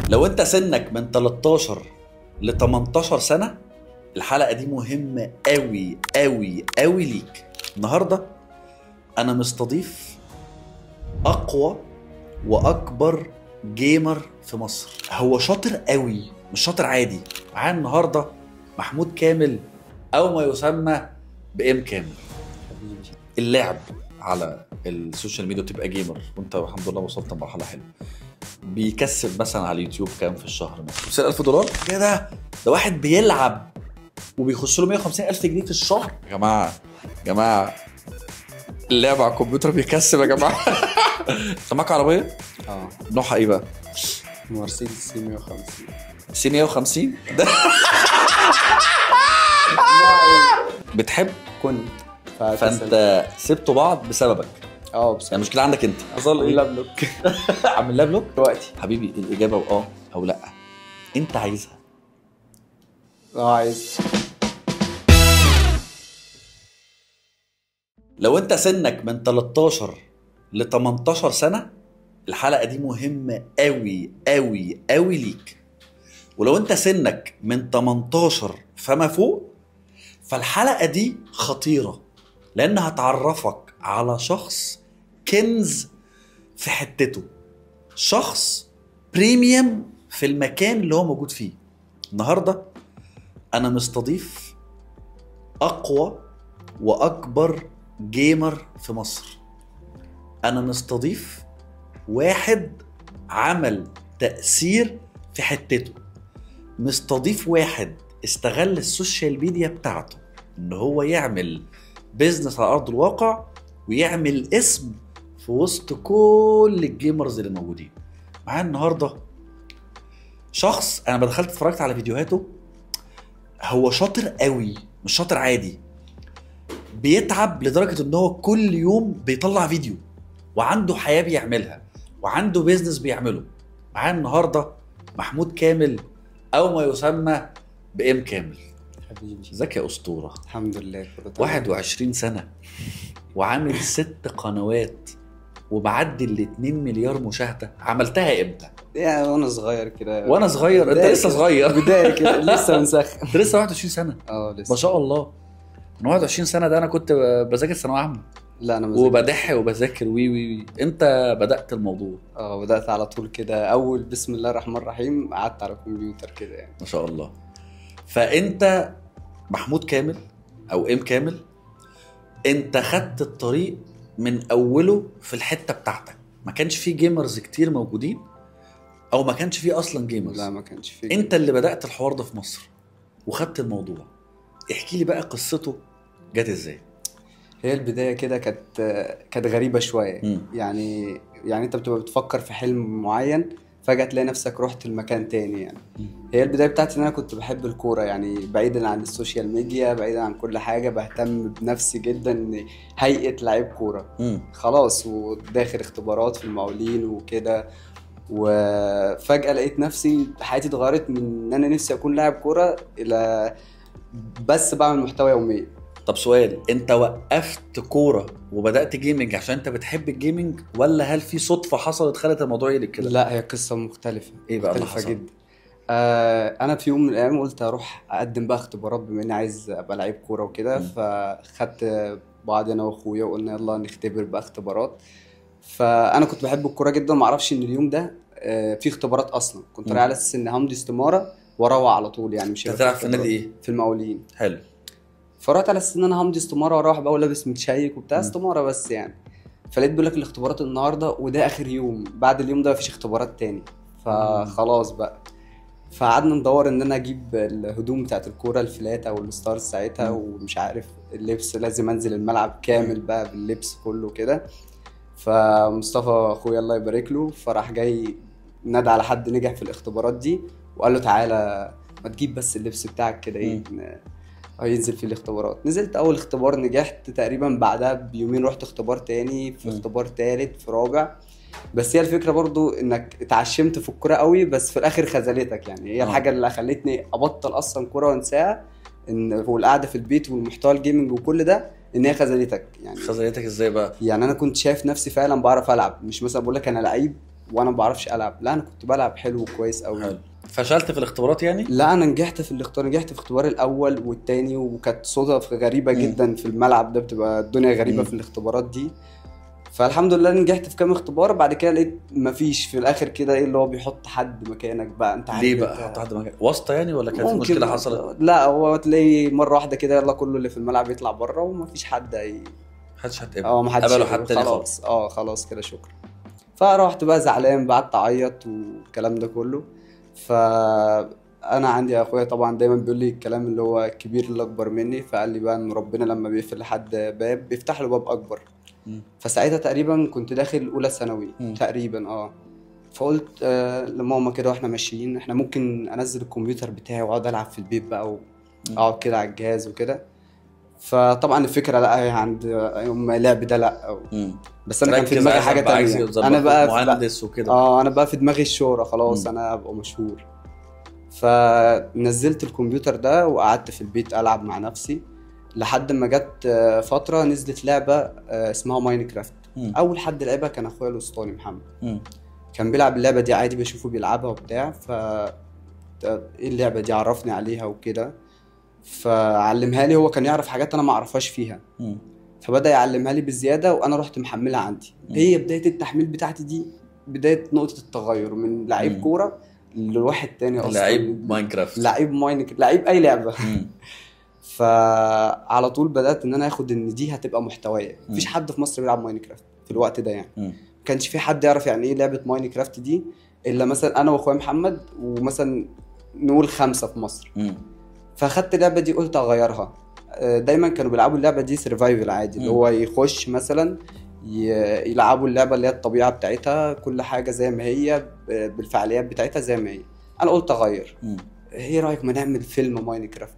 لو انت سنك من 13 ل 18 سنة الحلقة دي مهمة قوي قوي قوي ليك. النهاردة انا مستضيف اقوى واكبر جيمر في مصر. هو شاطر قوي، مش شاطر عادي. معانا النهاردة محمود كامل او ما يسمى بام كامل. اللعب على السوشيال ميديا تبقى جيمر وانت الحمد لله وصلت لمرحلة حلوة. بيكسب مثلا على اليوتيوب كام في الشهر؟ مثلا $5000 كده. ده واحد بيلعب وبيخش له 150,000 جنيه في الشهر. يا جماعه اللعب على الكمبيوتر بيكسب يا جماعه. سماك عربيه؟ نوعها ايه بقى؟ مرسيدس سي 150. سي 150 ده. بتحب كنت فانت سبتوا بعض بسببك؟ بس يعني المشكله عندك انت. اظل ايه لابلوك. عامل لابلوك دلوقتي حبيبي. الاجابه او لا. انت عايزها؟ عايز. لو انت سنك من 13 ل 18 سنة الحلقة دي مهمة قوي قوي قوي ليك. ولو انت سنك من 18 فما فوق فالحلقة دي خطيرة، لأنها هتعرفك على شخص كنز في حتته، شخص بريميوم في المكان اللي هو موجود فيه. النهاردة أنا مستضيف أقوى وأكبر جيمر في مصر. أنا مستضيف واحد عمل تأثير في حتته، مستضيف واحد استغل السوشيال ميديا بتاعته إن هو يعمل بيزنس على أرض الواقع ويعمل اسم في وسط كل الجيمرز اللي موجودين. معايا النهاردة شخص أنا بدخلت اتفرجت على فيديوهاته. هو شاطر قوي، مش شاطر عادي. بيتعب لدرجة ان هو كل يوم بيطلع فيديو وعنده حياة بيعملها وعنده بيزنس بيعمله. معانا النهاردة محمود كامل او ما يسمى بام كامل. حبيبي ازيك يا اسطورة؟ الحمد لله. 21 سنة وعامل 6 قنوات وبعدي 2 مليار مشاهدة. عملتها امتى؟ يعني وانا صغير كده. وانا صغير؟ انت لسه صغير. بداية كده لسه مسخن. انت لسه 21 سنة؟ لسه ما شاء الله. من 21 سنة ده انا كنت بذاكر ثانوية عامة. لا انا وبدح وبذاكر وي. انت بدأت الموضوع؟ بدأت على طول كده. اول بسم الله الرحمن الرحيم قعدت على الكمبيوتر كده يعني. ما شاء الله. فانت محمود كامل او ام كامل، انت خدت الطريق من اوله في الحتة بتاعتك. ما كانش فيه جيمرز كتير موجودين او ما كانش فيه اصلا جيمرز. لا ما كانش فيه. انت اللي بدأت الحوار ده في مصر وخدت الموضوع. احكي لي بقى قصته جت ازاي؟ هي البداية كده كانت غريبة شوية. يعني انت بتبقى بتفكر في حلم معين فجأة تلاقي نفسك رحت المكان تاني يعني. هي البداية بتاعتي ان انا كنت بحب الكورة، يعني بعيدا عن السوشيال ميديا، بعيدا عن كل حاجة، بهتم بنفسي جدا ان هيئة لعيب كورة. خلاص، وداخل اختبارات في المقاولين وكده. وفجأة لقيت نفسي حياتي اتغيرت من ان انا نفسي اكون لاعب كورة الى بس بعمل محتوى يوميا. طب سؤال، انت وقفت كورة وبدأت جيمنج عشان انت بتحب الجيمنج، ولا هل في صدفة حصلت خلت الموضوع يلك كده؟ لا هي قصة مختلفة. ايه بقى مختلفة جدا. انا في يوم من الايام قلت اروح اقدم بقى اختبارات بما اني عايز ابقى لعيب كورة وكده. فخدت بعض انا واخويا وقلنا يلا نختبر بقى اختبارات. فانا كنت بحب الكورة جدا، معرفش ان اليوم ده في اختبارات اصلا. كنت رايح على اساس ان همضي استمارة واروح على طول يعني. مش هتلعب في النادي ايه؟ في المقاولين. حلو. فرحت على اساس ان انا همضي استماره واروح بقى ولابس متشيك وبتاع استماره بس يعني. فلقيت بيقول لك الاختبارات النهارده وده اخر يوم، بعد اليوم ده مفيش اختبارات تاني. فخلاص بقى. فقعدنا ندور ان انا اجيب الهدوم بتاعت الكوره، الفلات او الستارز ساعتها، ومش عارف اللبس لازم انزل الملعب كامل بقى باللبس كله كده. فمصطفى اخويا الله يبارك له فراح جاي نادى على حد نجح في الاختبارات دي وقال له تعالى ما تجيب بس اللبس بتاعك كده ايه هينزل في الاختبارات. نزلت اول اختبار نجحت، تقريبا بعدها بيومين رحت اختبار تاني، في اختبار تالت، في رابع. بس هي الفكره برضو انك اتعشمت في الكوره قوي بس في الاخر خذلتك يعني. هي الحاجه اللي خلتني ابطل اصلا كوره وانساها ان والقعده في البيت والمحتوى الجيمنج وكل ده ان هي خذلتك يعني. خذلتك ازاي بقى؟ يعني انا كنت شايف نفسي فعلا بعرف العب، مش مثلا بقول لك انا لعيب وانا ما بعرفش العب. لا انا كنت بلعب حلو وكويس قوي. حلو. فشلت في الاختبارات يعني؟ لا انا نجحت في الاختبار، نجحت في اختبار الاول والتاني، وكانت صدف غريبه جدا في الملعب ده، بتبقى الدنيا غريبه في الاختبارات دي. فالحمد لله نجحت في كام اختبار. بعد كده لقيت مفيش في الاخر كده ايه اللي هو بيحط حد مكانك بقى، انت عارف ليه بقى حط حد مكانك؟ واسطه يعني ولا كانت في مشكله حصلت؟ لا هو تلاقي مره واحده كده يلا كله اللي في الملعب يطلع بره ومفيش حد محدش هتقبل. محدش قبلوا حد تاني خلاص. خلاص كده شكرا. فروحت بقى زعلان، قعدت اعيط والكلام ده كله. فانا عندي اخويا طبعا دايما بيقول لي الكلام اللي هو الكبير اللي اكبر مني، فقال لي بقى ان ربنا لما بيقفل لحد باب بيفتح له باب اكبر. فساعتها تقريبا كنت داخل اولى ثانوي تقريبا. فقلت لماما كده واحنا ماشيين، احنا ممكن انزل الكمبيوتر بتاعي واقعد العب في البيت بقى واقعد كده على الجهاز وكده. فطبعا الفكره لا هي عند يوم اللعب ده لا بس انا كان في دماغي حاجه تانية. انا بقى مهندس وكده. انا بقى في دماغي الشهره خلاص. انا ابقى مشهور. فنزلت الكمبيوتر ده وقعدت في البيت العب مع نفسي لحد ما جت فتره نزلت لعبه اسمها ماينكرافت. اول حد لعبها كان اخويا الاسطاني محمد. كان بيلعب اللعبه دي عادي، بشوفه بيلعبها وبتاع. ايه اللعبه دي؟ عرفني عليها وكده، فعلمها لي. هو كان يعرف حاجات انا ما اعرفهاش فيها، فبدا يعلمها لي بزياده وانا رحت محملها عندي. هي بدايه التحميل بتاعتي دي بدايه نقطه التغير من لعيب كوره لواحد تاني اصلا. لعيب ماينكرافت، لعيب اي لعبه. فعلى طول بدات ان انا اخد ان دي هتبقى محتوايا. مفيش حد في مصر بيلعب ماينكرافت في الوقت ده يعني. ما كانش في حد يعرف يعني ايه لعبه ماينكرافت دي الا مثلا انا واخويا محمد ومثلا نقول 5 في مصر. فاخدت اللعبه دي قلت اغيرها. دايما كانوا بيلعبوا اللعبه دي سرفايفل عادي، اللي هو يخش مثلا يلعبوا اللعبه اللي هي الطبيعه بتاعتها، كل حاجه زي ما هي بالفعاليات بتاعتها زي ما هي. انا قلت اغير. ايه رايك ما نعمل فيلم ماينكرافت؟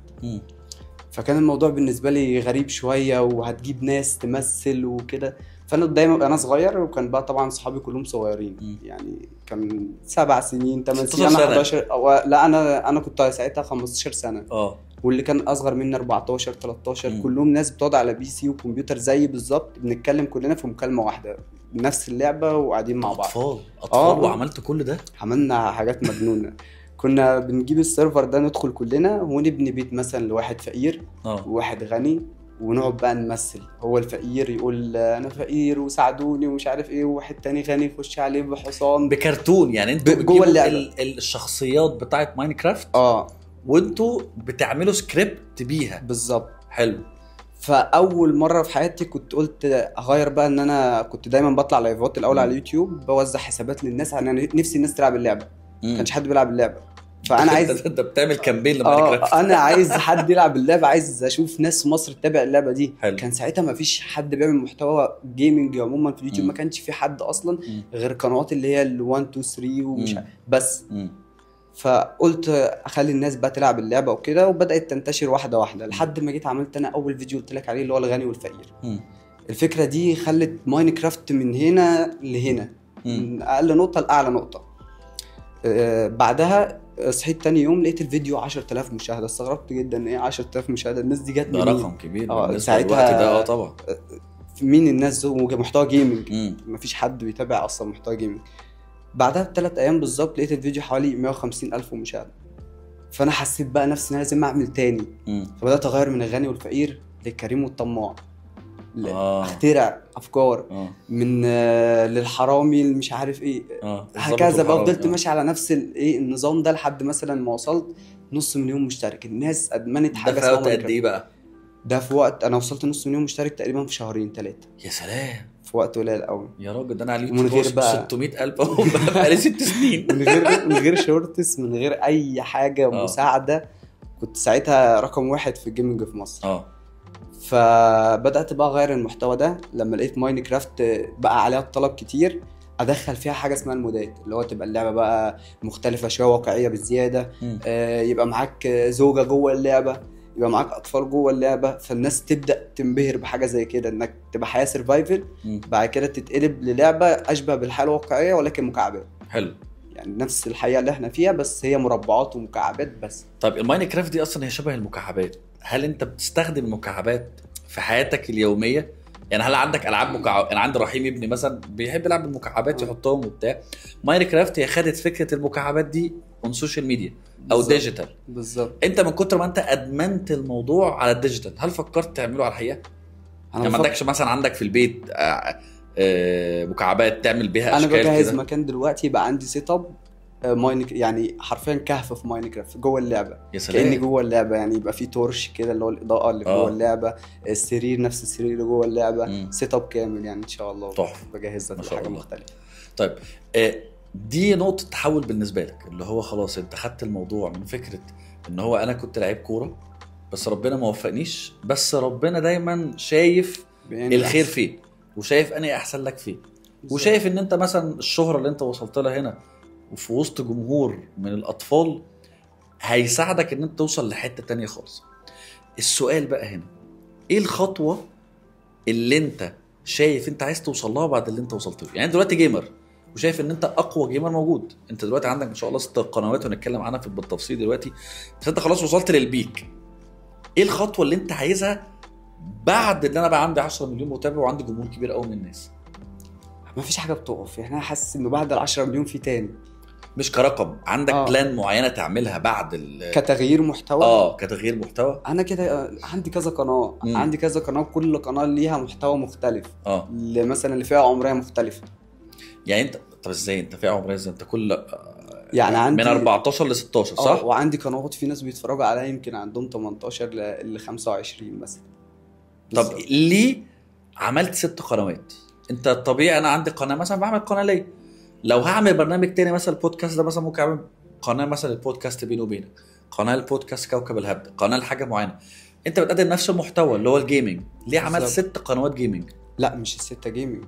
فكان الموضوع بالنسبه لي غريب شويه، وهتجيب ناس تمثل وكده. فانا دايما انا صغير، وكان بقى طبعا صحابي كلهم صغيرين يعني كان 7 سنين 8 سنين انا 11 لا انا كنت ساعتها 15 سنه. واللي كان اصغر مني 14 13 كلهم ناس بتقعد على بي سي وكمبيوتر زي بالظبط، بنتكلم كلنا في مكالمه واحده نفس اللعبه وقاعدين مع بعض. اطفال وعملت كل ده؟ عملنا حاجات مجنونه. كنا بنجيب السيرفر ده ندخل كلنا ونبني بيت مثلا لواحد فقير وواحد غني، ونقعد بقى نمثل. هو الفقير يقول انا فقير وساعدوني ومش عارف ايه، وواحد تاني غني يخش عليه بحصان بكرتون. يعني انتوا جوه اللعبه الشخصيات بتاعت ماينكرافت وانتوا بتعملوا سكريبت بيها بالظبط. حلو. فاول مره في حياتي كنت قلت اغير بقى، ان انا كنت دايما بطلع لايفات الاول على اليوتيوب بوزع حسابات للناس، انا نفسي الناس تلعب اللعبه. ما كانش حد بيلعب اللعبه، فانا عايز انت بتعمل كامبين لماينكرافت. انا عايز حد يلعب اللعبه، عايز اشوف ناس في مصر تتابع اللعبه دي. حلو. كان ساعتها ما فيش حد بيعمل محتوى جيمنج عموما في اليوتيوب. ما كانش في حد اصلا غير قنوات اللي هي ال1 2 3 ومش بس. فقلت اخلي الناس بقى تلعب اللعبه وكده، وبدات تنتشر واحده واحده لحد ما جيت عملت انا اول فيديو قلت لك عليه اللي هو الغني والفقير. الفكره دي خلت ماينكرافت من هنا لهنا، من اقل نقطه لاعلى نقطه. بعدها صحيت تاني يوم لقيت الفيديو 10,000 مشاهده. استغربت جدا ايه 10,000 مشاهده؟ الناس دي جت منين؟ ده رقم كبير ساعتها ده. طبعا مين الناس دول؟ محتوى جيمنج، مفيش حد بيتابع اصلا محتوى جيمنج. بعدها ب3 ايام بالظبط لقيت الفيديو حوالي 150,000 مشاهده. فانا حسيت بقى نفسي ان انا لازم اعمل تاني. فبدات اغير من الغني والفقير للكريم والطماع. اخترع افكار من للحرامي اللي مش عارف ايه هكذا بقى. فضلت ماشي على نفس النظام ده لحد مثلا ما وصلت 500,000 مشترك. الناس ادمنت حاجه اسمها ده في وقت قد ايه بقى؟ ده في وقت انا وصلت 500,000 مشترك تقريبا في 2-3 يا سلام، في وقت قليل قوي يا راجل. ده انا على اليوتيوب 600,000 اهو بقالي 6 سنين من غير شورتس، من غير اي حاجه مساعده. كنت ساعتها رقم 1 في الجيمنج في مصر. فبدات بقى اغير المحتوى ده لما لقيت ماينكرافت بقى عليها الطلب كتير. ادخل فيها حاجه اسمها المودات، اللي هو تبقى اللعبه بقى مختلفه شويه، واقعيه بالزياده. يبقى معاك زوجه جوه اللعبه، يبقى معاك اطفال جوه اللعبه. فالناس تبدا تنبهر بحاجه زي كده، انك تبقى حياه سرفايفل بعد كده تتقلب للعبه اشبه بالحياه الواقعيه ولكن مكعبات. حلو. يعني نفس الحقيقه اللي احنا فيها بس هي مربعات ومكعبات بس. طيب الماينكرافت دي اصلا هي شبه المكعبات. هل انت بتستخدم المكعبات في حياتك اليوميه؟ يعني هل عندك العاب مكعب؟ انا عندي رحيم ابني مثلا بيحب يلعب بالمكعبات يحطهم وبتاع. ماينكرافت هي خدت فكره المكعبات دي اون سوشيال ميديا او بالظبط. ديجيتال. بالظبط. انت من كتر ما انت ادمنت الموضوع على الديجيتال، هل فكرت تعمله على الحقيقه؟ يعني ما عندكش مثلا عندك في البيت مكعبات تعمل بيها انا اشكال بجهز كده؟ مكان دلوقتي يبقى عندي سيت اب يعني حرفيا كهف في ماينكرافت جوه اللعبه. يا سلام. كاني جوه اللعبه، يعني يبقى في تورش كده اللي هو الاضاءه اللي جوه اللعبه، السرير نفس السرير اللي جوه اللعبه، سيت اب كامل يعني ان شاء الله. تحفه. بجهزها تبقى حاجه مختلفه. طيب دي نقطه تحول بالنسبه لك، اللي هو خلاص انت خدت الموضوع من فكره ان هو انا كنت لعيب كوره بس ربنا ما وفقنيش، بس ربنا دايما شايف الخير فيه وشايف انا احسن لك فيه، وشايف ان انت مثلا الشهرة اللي انت وصلت لها هنا وفي وسط جمهور من الاطفال هيساعدك ان انت توصل لحتة تانية خالص. السؤال بقى هنا، ايه الخطوة اللي انت شايف انت عايز توصل لها بعد اللي انت وصلت له؟ يعني انت دلوقتي جيمر وشايف ان انت اقوى جيمر موجود، انت دلوقتي عندك ان شاء الله 6 قنوات ونتكلم عنها بالتفصيل دلوقتي، بس انت خلاص وصلت للبيك. ايه الخطوة اللي انت عايزها بعد اللي انا بقى عندي 10 مليون متابع وعندي جمهور كبير قوي من الناس؟ ما فيش حاجه بتقف، يعني انا حاسس انه بعد ال10 مليون في تاني. مش كرقم، عندك بلان معينه تعملها بعد كتغيير محتوى؟ كتغيير محتوى. انا كده عندي كذا قناه. عندي كذا قناه، كل قناه ليها محتوى مختلف. مثلا اللي فيها عمريه مختلفه. يعني انت طب ازاي انت فيها عمريه؟ ازاي انت كل يعني عندي من 14 ل 16 صح؟ وعندي قنوات في ناس بيتفرجوا عليها يمكن عندهم 18 ل 25 مثلا. طب ليه عملت 6 قنوات؟ انت طبيعي انا عندي قناه مثلا بعمل قناه ليه، لو هعمل برنامج تاني مثلا البودكاست ده مثلا ممكن اعمل قناه مثلا البودكاست بيني وبينك، قناه البودكاست كوكب الهبد، قناه لحاجه معينه. انت بتقدم نفس المحتوى اللي هو الجيمنج، ليه عملت 6 قنوات جيمنج؟ لا مش ال6 جيمنج،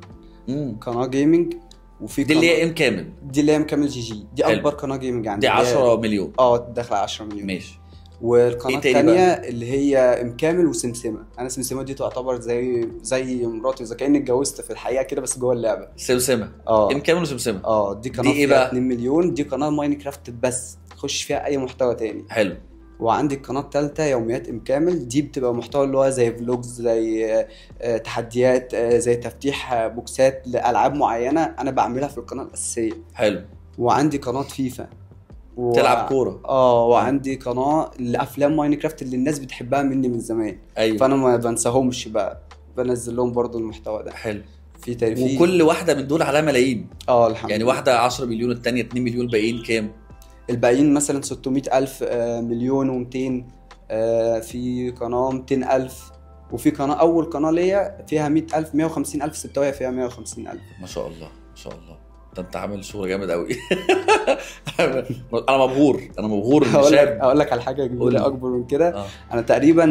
قناه جيمنج وفي دي اللي هي ام كامل، دي اللي هي ام كامل جي دي حلو. اكبر قناه جيمنج عندي، دي 10 مليون. داخله 10 مليون. ماشي. والقناه الثانيه اللي هي ام كامل وسمسمه. انا سمسمه دي تعتبر زي مراتي، اذا كاني اتجوزت في الحقيقه كده بس جوه اللعبه. سمسمه ام كامل وسمسمه. دي قناه فيها 2 مليون. دي قناه ماينكرافت بس، تخش فيها اي محتوى تاني. حلو. وعندي القناه الثالثه يوميات ام كامل، دي بتبقى محتوى اللي هو زي فلوجز، زي تحديات، زي تفتيح بوكسات لالعاب معينه انا بعملها في القناه الاساسيه. حلو. وعندي قناه فيفا تلعب كوره. وعندي قناه لافلام ماينكرافت اللي الناس بتحبها مني من زمان. أيوة. فانا ما بنساهمش بقى، بنزل لهم برضو المحتوى ده. حلو. في تاريخ، وكل واحده من دول عليها ملايين. الحمد يعني لله. واحده 10 مليون، الثانيه 2 مليون، الباقيين كام؟ الباقيين مثلا 600,000، مليون و200. في قناه 200,000، وفي قناه اول قناه ليا فيها 100,000 150,000 ستويه فيها 150,000. ما شاء الله ما شاء الله، ده انت عامل شغل جامد قوي. انا مبهور هقول لك على حاجه كبيره اكبر من كده. انا تقريبا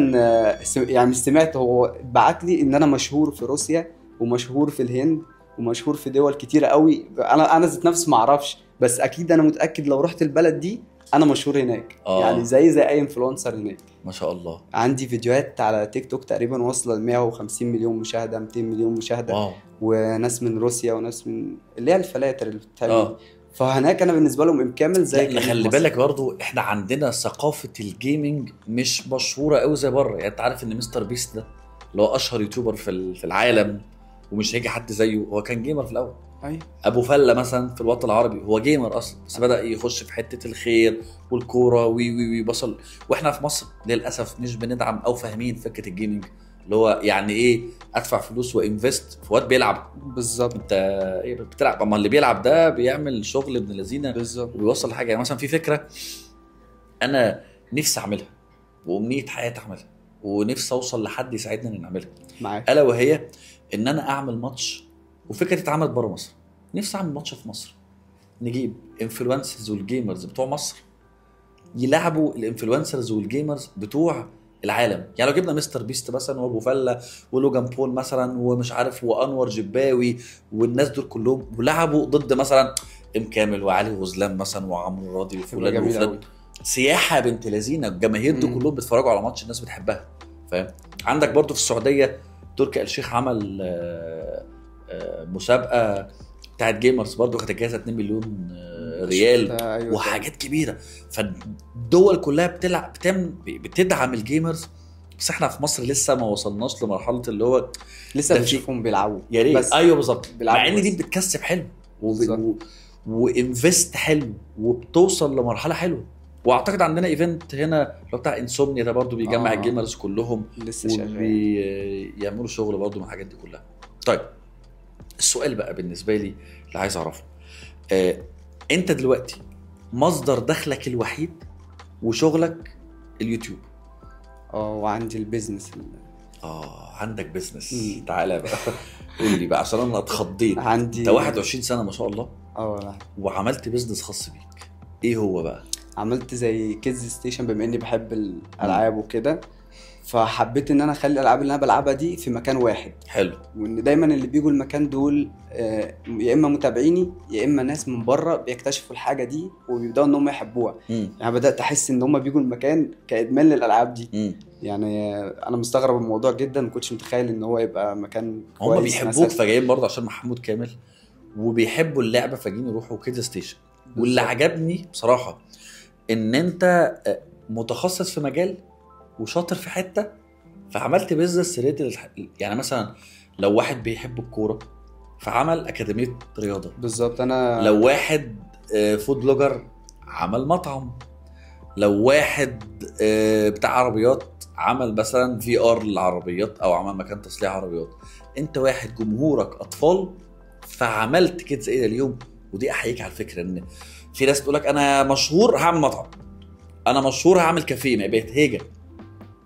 يعني مش سمعت، هو بعت لي ان انا مشهور في روسيا ومشهور في الهند ومشهور في دول كتيره قوي. انا ذات نفسي ما اعرفش، بس اكيد انا متاكد لو رحت البلد دي انا مشهور هناك. يعني زي اي انفلونسر هناك. ما شاء الله. عندي فيديوهات على تيك توك تقريبا واصله ل 150 مليون مشاهده، 200 مليون مشاهده. واو. وناس من روسيا وناس من اللي هي الفلاتر اللي بتتعمل. فهناك انا بالنسبه لهم ام كامل زي خلي بالك برضو احنا عندنا ثقافه الجيمنج مش مشهوره قوي زي بره. يعني انت عارف ان مستر بيست ده اللي هو اشهر يوتيوبر في العالم ومش هيجي حد زيه، هو كان جيمر في الاول. أيوة. ابو فله مثلا في الوطن العربي هو جيمر اصلا، بس بدا يخش في حته الخير والكوره وي بصل. واحنا في مصر للاسف مش بندعم او فاهمين فكره الجيمنج اللي هو يعني ايه ادفع فلوس وانفست في واد بيلعب. بالظبط. انت ايه بتلعب؟ اما اللي بيلعب ده بيعمل شغل ابن الذين وبيوصل لحاجه. يعني مثلا في فكره انا نفسي اعملها وامنيه حياتي اعملها ونفسي اوصل لحد يساعدني ان نعملها معاك، الا وهي ان انا اعمل ماتش. وفكره اتعملت بره مصر، نفسي اعمل ماتش في مصر، نجيب انفلونسرز والجيمرز بتوع مصر يلعبوا الانفلونسرز والجيمرز بتوع العالم. يعني لو جبنا مستر بيست مثلا وابو فله ولوجان بول مثلا ومش عارف وانور جباوي والناس دول كلهم ولعبوا ضد مثلا ام كامل وعلي غزلان مثلا وعمرو راضي وفلان وفلان، سياحه بنت لذينه. الجماهير دول كلهم بيتفرجوا على ماتش الناس بتحبها، فاهم؟ عندك برضو في السعوديه تركي آل الشيخ عمل مسابقه بتاعت جيمرز برضو كانت جايزه 2 مليون ريال. أيوة وحاجات كبيره. فالدول كلها بتدعم الجيمرز بس احنا في مصر لسه ما وصلناش لمرحله اللي هو لسه ده بنشوفهم بيلعبوا. يا ريت. بس ايوه بالظبط، بيلعبوا مع ان دي بس. بتكسب حلو بالظبط. وانفست حلو وبتوصل لمرحله حلوه. واعتقد عندنا ايفنت هنا اللي هو بتاع انسومنيا ده برضو بيجمع الجيمرز كلهم لسه شغال. وبيعملوا شغل برضو من الحاجات دي كلها. طيب السؤال بقى بالنسبه لي اللي عايز اعرفه، انت دلوقتي مصدر دخلك الوحيد وشغلك اليوتيوب. وعندي البيزنس عندك بيزنس. تعالى بقى قول لي بقى عشان انا اتخضيت. عندي انت 21 سنه ما شاء الله. لا. وعملت بيزنس خاص بيك، ايه هو بقى؟ عملت زي كيدز ستيشن بما اني بحب الالعاب وكده، فحبيت ان انا اخلي الالعاب اللي انا بلعبها دي في مكان واحد. حلو. وان دايما اللي بيجوا المكان دول يا اما متابعيني يا اما ناس من بره بيكتشفوا الحاجه دي وبيبداوا ان هم يحبوها. يعني بدات احس ان هم بيجوا المكان كادمان للالعاب دي. يعني انا مستغرب الموضوع جدا، ما كنتش متخيل ان هو يبقى مكان كويس. هم بيحبوك فجايين برضه عشان محمود كامل وبيحبوا اللعبه فجايين يروحوا كيدز ستيشن. واللي عجبني بصراحه ان انت متخصص في مجال وشاطر في حته، فعملت بيزنس ريتد. يعني مثلا لو واحد بيحب الكوره فعمل اكاديميه رياضه. بالظبط. انا لو واحد فود بلوجر عمل مطعم. لو واحد بتاع عربيات عمل مثلا في ار للعربيات او عمل مكان تصليح عربيات. انت واحد جمهورك اطفال فعملت كيدز ايه اليوم. ودي احييك على الفكره، ان في ناس تقول لك انا مشهور هعمل مطعم، انا مشهور هعمل كافيه، ما بقت هيجه.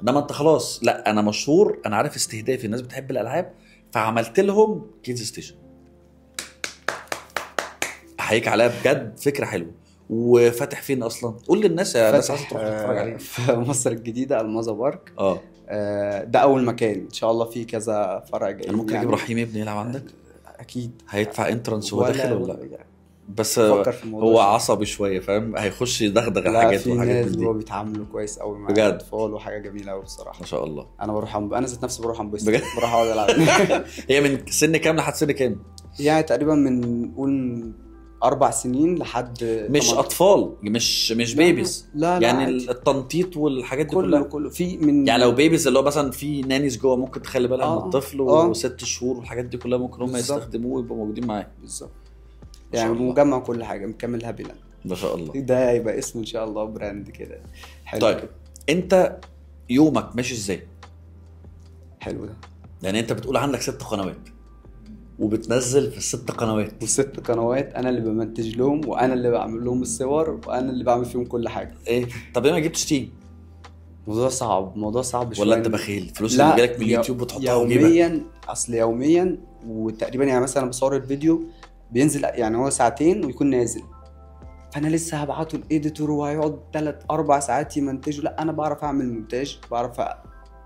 انما انت خلاص لا، انا مشهور، انا عارف استهدافي الناس بتحب الالعاب فعملت لهم كيدز ستيشن. احييك عليها بجد، فكره حلوه. وفاتح فين اصلا؟ قول للناس يا ناس عايزه تروح تتفرج عليه. في مصر الجديده المازا بارك. ده اول مكان، ان شاء الله في كذا فرع جاي. انا ممكن اجيب رحيم ابني يلعب عندك؟ اكيد. هيدفع انترنس وهو داخل ولا لا؟ بس هو شوية. عصبي شويه فاهم، هيخش يدغدغ الحاجات وحاجات من دي. هو بيتعاملوا كويس قوي مع الاطفال وحاجه جميله قوي بصراحه ما شاء الله. انا بروح انا ذات نفسي بروح انبسط، بروح اقعد العب. هي من سن كام لحد سن كام؟ يعني تقريبا من قول 4 سنين لحد مش اطفال، مش بيبيز. لا يعني عادي. التنطيط والحاجات دي كله في من يعني لو بيبيز اللي هو مثلا في نانيز جوه ممكن تخلي بالك من الطفل و6 شهور والحاجات دي كلها ممكن هم يستخدموه ويبقوا موجودين معاه. بالظبط. يعني مجمع كل حاجه مكمل هابي لاند ما شاء الله. ده هيبقى اسمه ان شاء الله براند كده حلو. طيب كده. انت يومك ماشي ازاي؟ حلو ده. يعني انت بتقول عندك 6 قنوات وبتنزل في ال6 قنوات. وال6 قنوات انا اللي بمنتج لهم وانا اللي بعمل لهم الصور وانا اللي بعمل فيهم كل حاجه. ايه طب ما جبتش تيم؟ موضوع صعب شويه. ولا انت بخيل؟ فلوس اللي جالك من اليوتيوب بتحطها يوميا. اصل يوميا وتقريبا يعني مثلا بصور الفيديو بينزل يعني هو ساعتين ويكون نازل، فانا لسه هبعته الايديتور وهيقعد 3-4 ساعات يمنتجه. لا انا بعرف اعمل مونتاج، بعرف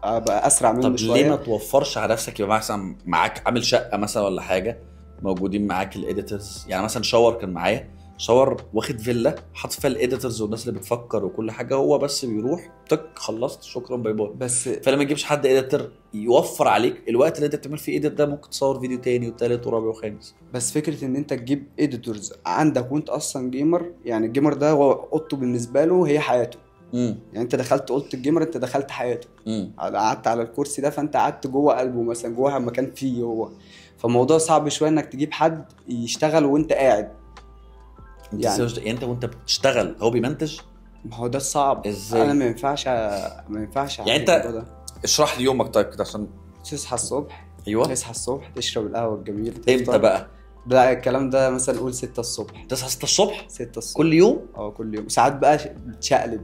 ابقى اسرع منه شويه. طب ليه ما توفرش على نفسك؟ يبقى مثلا معاك عامل شقه مثلا ولا حاجه موجودين معاك الايديتورز. يعني مثلا شاور كان معايا، شاور واخد فيلا حاطط فيها الايديتورز والناس اللي بتفكر وكل حاجه، هو بس بيروح تك خلصت شكرا باي باي. بس فلما تجيبش حد ايديتور يوفر عليك الوقت اللي انت بتعمل فيه ايديت ده، ممكن تصور فيديو تاني وثالث ورابع وخامس. بس فكره ان انت تجيب ايديتورز عندك وانت اصلا جيمر، يعني الجيمر ده هو اوضته بالنسبه له هي حياته. يعني انت دخلت اوضه الجيمر، انت دخلت حياته. قعدت على الكرسي ده فانت قعدت جوه قلبه مثلا، جوه مكان فيه هو. فالموضوع صعب شويه انك تجيب حد يشتغل وانت قاعد. يعني انت وانت بتشتغل هو بيمنتج. ما هو ده الصعب. ازاي؟ انا ما ينفعش يعني انت اشرح لي يومك طيب كده عشان تصحى الصبح. ايوه تصحى الصبح تشرب القهوه الجميله. امتى بقى؟ ده الكلام ده مثلا قول 6 الصبح. تصحى 6 الصبح؟ 6 الصبح كل يوم؟ كل يوم. ساعات بقى بتشقلب،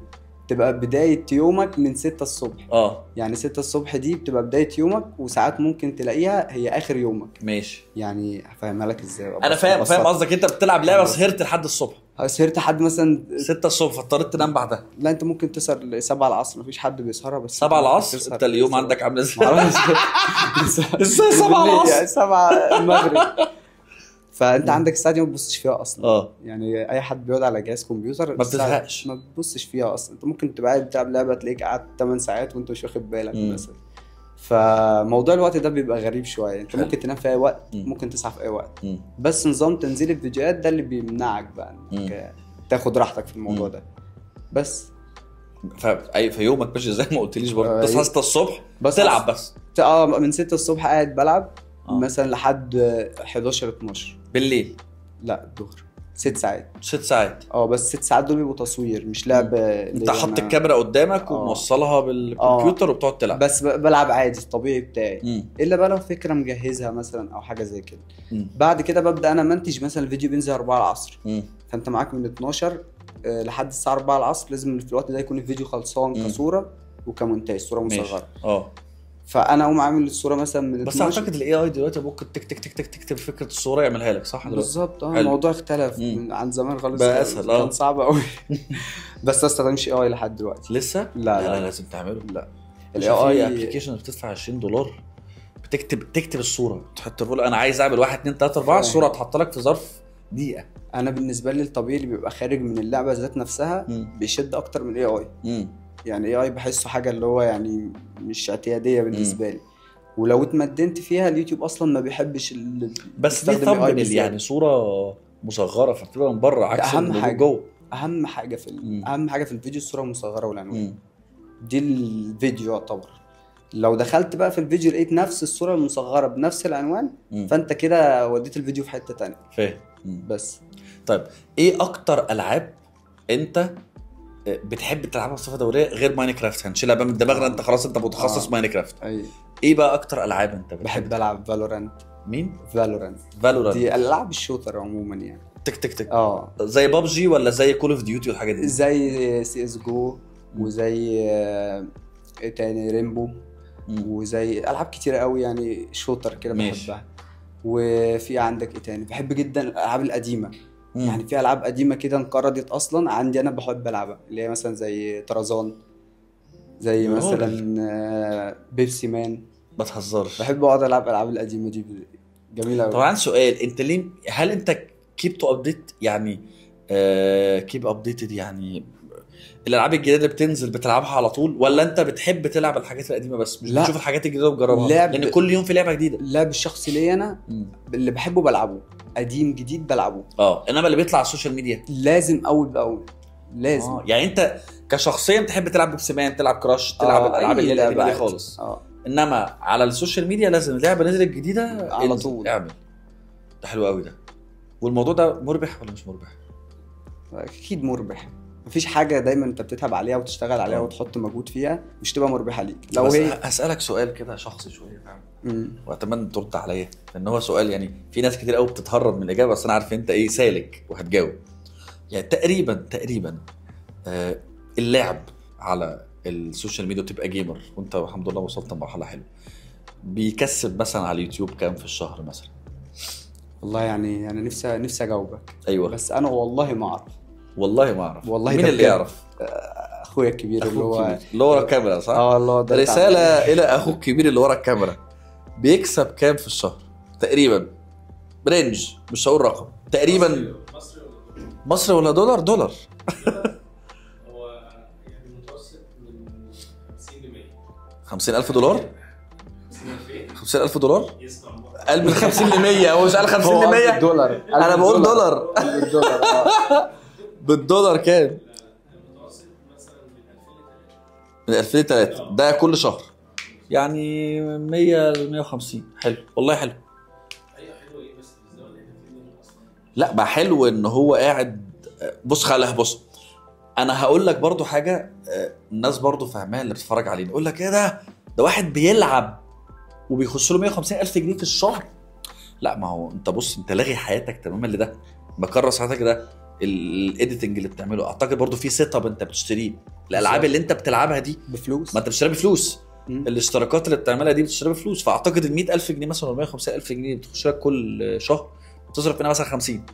تبقى بداية يومك من 6 الصبح. يعني 6 الصبح دي بتبقى بداية يومك، وساعات ممكن تلاقيها هي آخر يومك. ماشي. يعني هفهمها لك ازاي. انا فاهم قصدك. انت بتلعب لعبة سهرت لحد الصبح. سهرت لحد مثلا 6 الصبح فاضطريت تنام بعدها. لا انت ممكن تسهر 7 العصر، مفيش حد بيسهرها. بس 7 العصر انت اليوم عندك عامل ازاي؟ ازاي 7 العصر؟ 7 المغرب. فانت عندك الساعه دي ما تبصش فيها اصلا. يعني اي حد بيقعد على جهاز كمبيوتر ما بتزهقش، ما تبصش فيها اصلا. انت ممكن تبقى قاعد بتلعب لعبه تلاقيك قعدت 8 ساعات وانت مش واخد بالك مثلا. فموضوع الوقت ده بيبقى غريب شويه. انت ممكن تنام في اي وقت، ممكن تصحى في اي وقت. بس نظام تنزيل الفيديوهات ده اللي بيمنعك بقى انك تاخد راحتك في الموضوع ده. بس في يومك ماشي ازاي؟ ما قلتليش برضه. تصحى 6 الصبح بس تلعب بس؟ من 6 الصبح قاعد بلعب آه. مثلا لحد 11 12 بالليل؟ لا الظهر 6 ساعات. 6 ساعات. بس 6 ساعات دول بيبقوا تصوير مش لعب. انت حاطط الكاميرا قدامك وموصلها بالكمبيوتر وبتقعد تلعب بس بلعب عادي الطبيعي بتاعي. مم. الا بقى لو فكره مجهزها مثلا او حاجه زي كده. مم. بعد كده ببدا انا منتج مثلا الفيديو بينزل 4 العصر. مم. فانت معاك من 12 لحد الساعه 4 العصر لازم في الوقت ده يكون الفيديو خلصان كصوره وكمونتاج صوره مصغره. فانا اقوم عامل الصوره مثلا من بس 12. اعتقد الاي اي دلوقتي ممكن تك تك تك تك تكتب فكره الصوره يعملها لك صح دلوقتي؟ بالظبط. الموضوع اختلف عن زمان خالص. بقى اسهل. كان صعب قوي. بس ما استخدمش اي اي لحد دلوقتي لسه. لا لازم تعمله. لا الاي اي ابلكيشن بتدفع $20 تكتب الصوره، تحط الرول انا عايز اعمل 1 2 3 4 الصوره تحط لك في ظرف دقيقه. انا بالنسبه لي الطبيعي اللي بيبقى خارج من اللعبه ذات نفسها بيشد اكتر من الاي اي. يعني اي اي بحسه حاجه اللي هو يعني مش اعتياديه بالنسبه لي. ولو اتمدنت فيها اليوتيوب اصلا ما بيحبش بس دي ثامبنيل يعني صوره مصغره فبتبقى من بره عكس اهم حاجه جوه. اهم حاجه في الفيديو الصوره المصغره والعنوان. دي الفيديو يعتبر لو دخلت بقى في الفيديو لقيت نفس الصوره المصغره بنفس العنوان فانت كده وديت الفيديو في حته تانية. فاهم. بس طيب ايه اكتر العاب انت بتحب تلعبها بصفه دوريه غير ماينكرافت؟ هنشيلها بقى من دماغنا. انت خلاص انت متخصص ماينكرافت. ايه بقى اكتر العاب انت بحب العب فالورانت. مين؟ فالورانت دي العاب الشوتر عموما يعني. تك تك تك. زي بابجي ولا زي كول اوف ديوتي والحاجات دي؟ زي سي اس جو وزي ايه تاني ريمبو وزي العاب كتيره قوي يعني شوتر كده بحبها. وفي عندك ايه تاني بحب جدا الالعاب القديمه. يعني في العاب قديمه كده انقرضت اصلا عندي انا بحب العبها اللي هي مثلا زي طرزان زي مثلا بيبسي مان. ما تهزرش. بحب اقعد العب الالعاب القديمه دي جميله قوي. طبعا سؤال انت ليه هل انت كيب تو ابديت يعني كيب ابديتد يعني الالعاب الجديده اللي بتنزل بتلعبها على طول ولا انت بتحب تلعب الحاجات القديمه بس مش بتشوف الحاجات الجديده وتجربها؟ لان كل يوم في لعبه جديده. اللعب الشخصي ليا انا اللي بحبه بلعبه قديم جديد بلعبه. انما اللي بيطلع على السوشيال ميديا لازم اول باول لازم. يعني انت كشخصيا تحب تلعب بيبسيمان تلعب كراش تلعب الالعاب اللي هي القديمه دي خالص. انما على السوشيال ميديا لازم لعبه نزلت جديده على طول اعمل. ده حلو قوي ده. والموضوع ده مربح ولا مش مربح؟ اكيد مربح. مفيش حاجه دايما انت بتتعب عليها وتشتغل عليها وتحط مجهود فيها مش تبقى مربحه ليك. لو هي هسالك سؤال كده شخصي شويه فاهم واتمنى ترد عليا لان هو سؤال يعني في ناس كتير قوي بتتهرب من الاجابه بس انا عارف انت ايه سالك وهتجاوب. يعني تقريبا اللعب على السوشيال ميديا وتبقى جيمر وانت الحمد لله وصلت لمرحله حلوه بيكسب مثلا على اليوتيوب كام في الشهر مثلا؟ والله يعني انا نفسي اجاوبك. ايوه بس انا والله ما اعرف. والله مين اللي يعرف؟ اخويا الكبير اللي ورا الكاميرا صح؟ الله ده رساله الى اخوك الكبير اللي ورا الكاميرا. بيكسب كام في الشهر تقريبا؟ رينج مش هقول رقم تقريبا. مصري ولا دولار؟ دولار. هو يعني متوسط من 50 ل 100. $50,000 $50,000 يسمع قال من 50 ل 100. هو مش قال 50 ل 100 دولار. انا بقول دولار. بالدولار بالدولار كام؟ المتوسط مثلا من 2000 ل 3 ده كل شهر يعني 100 ل 150. حلو والله حلو. ايوه حلو. ايه بس الزمن اللي احنا فيه اصلا لا بقى حلو ان هو قاعد. بص انا هقول لك برضو حاجه الناس برضو فاهماها اللي بتتفرج علينا يقول لك ايه ده واحد بيلعب وبيخش له 150,000 جنيه في الشهر. لا ما هو انت بص انت لاغي حياتك تماما لده مكرس حياتك ده الايديتنج اللي بتعمله. اعتقد برضو في سيت اب انت بتشتريه. الالعاب اللي انت بتلعبها دي بفلوس. ما انت بتشتريها بفلوس. الاشتراكات اللي بتعملها دي بتشتريها بفلوس. فاعتقد ال 100,000 جنيه مثلا ولا 150,000 جنيه بتخش لك كل شهر تصرف منها مثلا 50